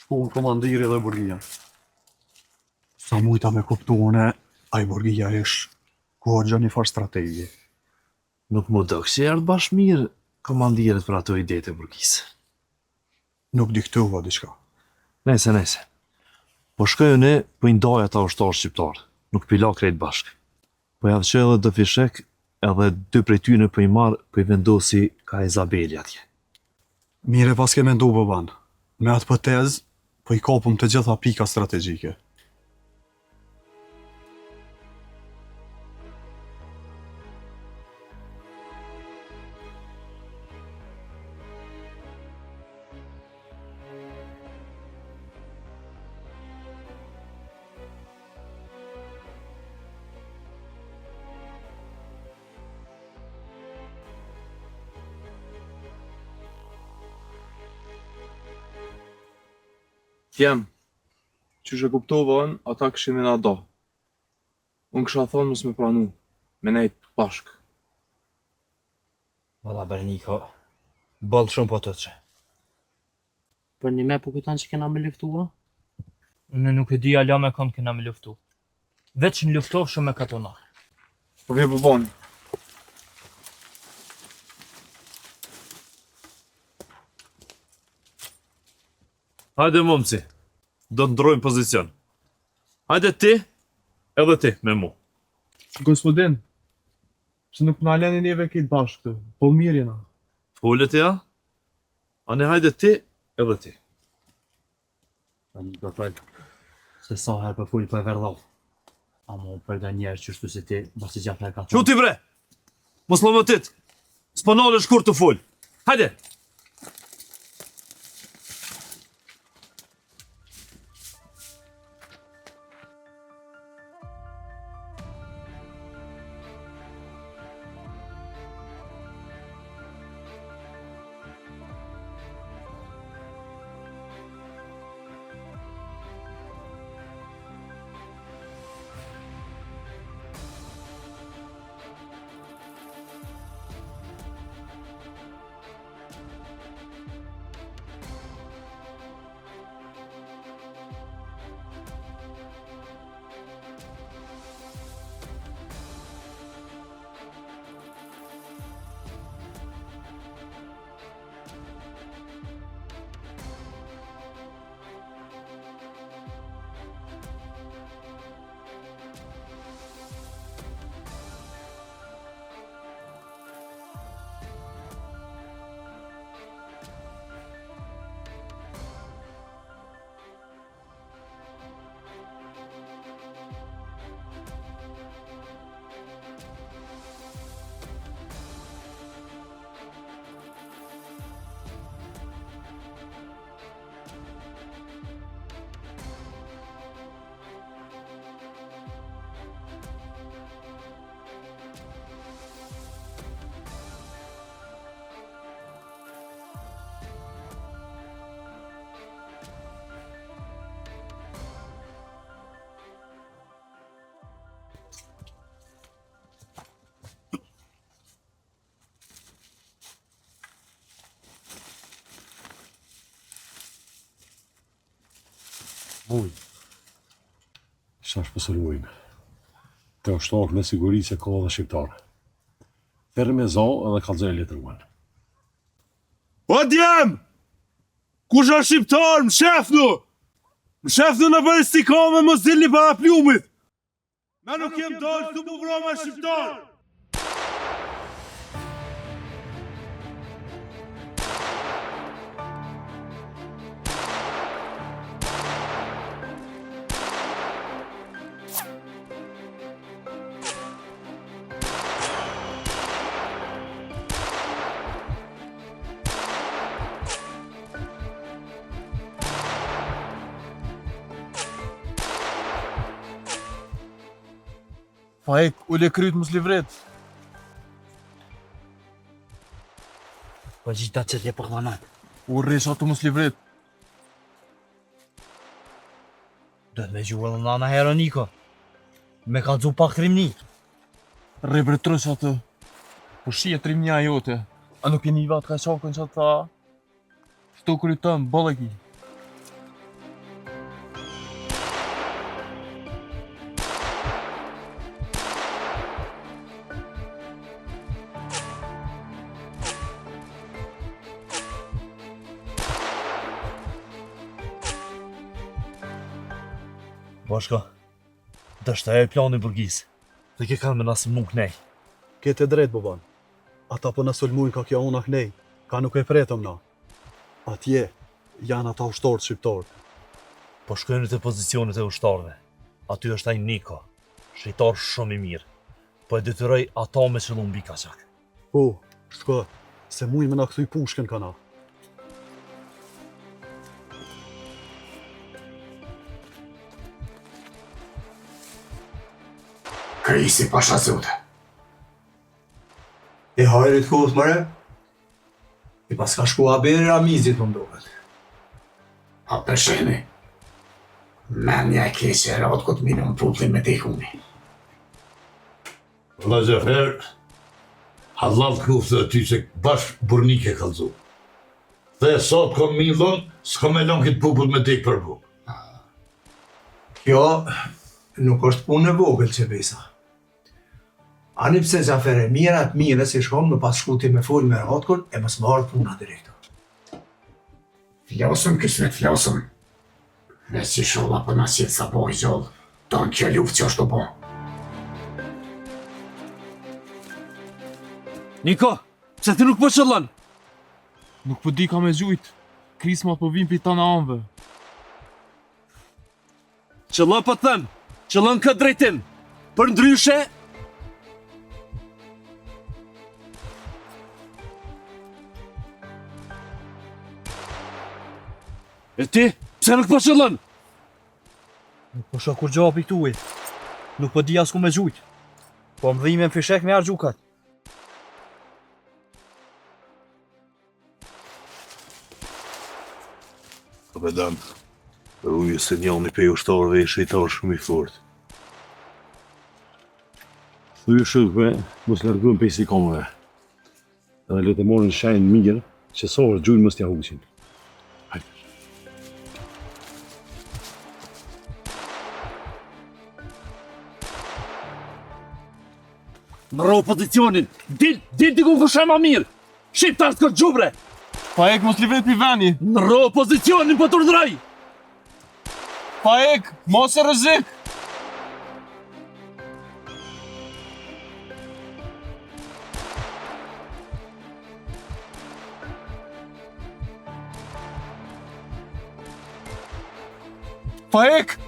Shku në komandiri dhe burgia. Sa mujta me kuptuone, a i burgia ish kohë një farë strategi. Nuk më dëkë që erdë bashkë mirë komandirët për ato ide të burgisë. Nuk diktova diçka. Nese. Po shkoj ne, po i ndaj ata ushtarë shqiptarë, nuk pila krejt bashkë. Po javë që edhe dë fishek, edhe 2 prej tyne po i marë, po i vendosi ka Izabeli atje. Mire pas ke mendu baban. Me atë pëtez, po i kapëm të gjitha pika strategjike. Jem, që shë kuptovën, ata këshin e na do. Unë kësha thonë mos me pranu, me nejt bashkë. Valla Berniko, bëllë shumë po të që. Për një me po këtan që kena me luftua? Unë nuk e di ala me kam kena me luftu. Veç në luftov shumë me katona. Po vje bëboni. Hajde momci, do të ndrojmë pozicion. Hajde ti, edhe ti me mu. Gospodin, që nuk na leni njeve këtë bashkë të, po mirë jena. Follet ja, ane hajde ti, edhe ti. Do të falë, se sa herë për full për verdhov. Amo për da njerë që shtu se ti, basi gjatë e ka Që ti bre? Mos lëvëtit. S'po nalësh kur të fol. Hajde. Muj. Sa shpësëllujnë. Të ushtarë me siguri se ka dhe shqiptare. Ferë me zo edhe kalzoj letruan. O djem! Kush është shqiptar, më shefnu! Më shefnu në bërë stikame më zilni para plumit! Me nuk jem dalë të mu vroma shqiptar! Faik, ule kryt mos livret. Po gjitha që t'je përmanat. U rresh ato mos livret. Do të me gjuhë edhe nana herë, Niko. Me ka dzu pak trimni. Rre bre trës atë. Po shie trimnja jote. A nuk jeni vat ka shokën që tha? Shto krytëm, bëllëki. Bashka, dështë e plani burgis. Dhe ke kanë me nasë nuk nej. Kete drejt, boban. Ata po në sulmujnë ka kja unë aknej, ka nuk e pretëm na. Atje, janë ata ushtarët shqiptarë. Po shkojnë të pozicionet e ushtarëve. Aty është ai Niko, shqitar shumë i mirë. Po e detyroj ata me qëllum mbi kaçak. Po, shko, se mujnë me na këthuj pushkën ka na. Krisi pasha zote. E hajrit kohët mëre? I pas ka shku haberi Ramizit më mdohet. A përsheni, menja e keqe e ratë këtë minë më putlin me te humi. Valla Gjafer, halal kuftë dhe ty se bashkë burnik e kalzu. Dhe sot kom millon, s'ka me lon këtë popull me te përbu. Kjo nuk është punë e vogël që besa. Ani pse Gjafer e mirat mire si shkom në pas shkuti me full me ratkun e mës marrë puna direktor. Flasëm kësmet flasëm. Dhe si sholla për nësit sa po i gjollë, tonë kjo luft që është të po. Niko, pse ti nuk po qëllën? Nuk po di ka me gjujt. Krisma po vim për ta në anëve. Qëllën po të thëmë, qëllën këtë drejtim. Për ndryshe, e ti, pse nuk po qëllën? Nuk po shoh kur gjapi këtu. Nuk po di as ku me gjujt. Po më dhime në fishek me argjukat. Kapetan, rrugë se njëni pe ushtarëve i shejtar shumë i fort. Thuj shëve, mos largojmë pe si komëve. Edhe le të morën shajnë mirë, që sorë gjujnë mos t'ja huqin. Në ro pozicionin, dil t'i ku kushe ma mirë. Shqiptar s'kër gjubre. Pa ek mos livet pi veni. Në ro pozicionin po të urdhraj. Pa ek, mos e rrezik. Pa ek,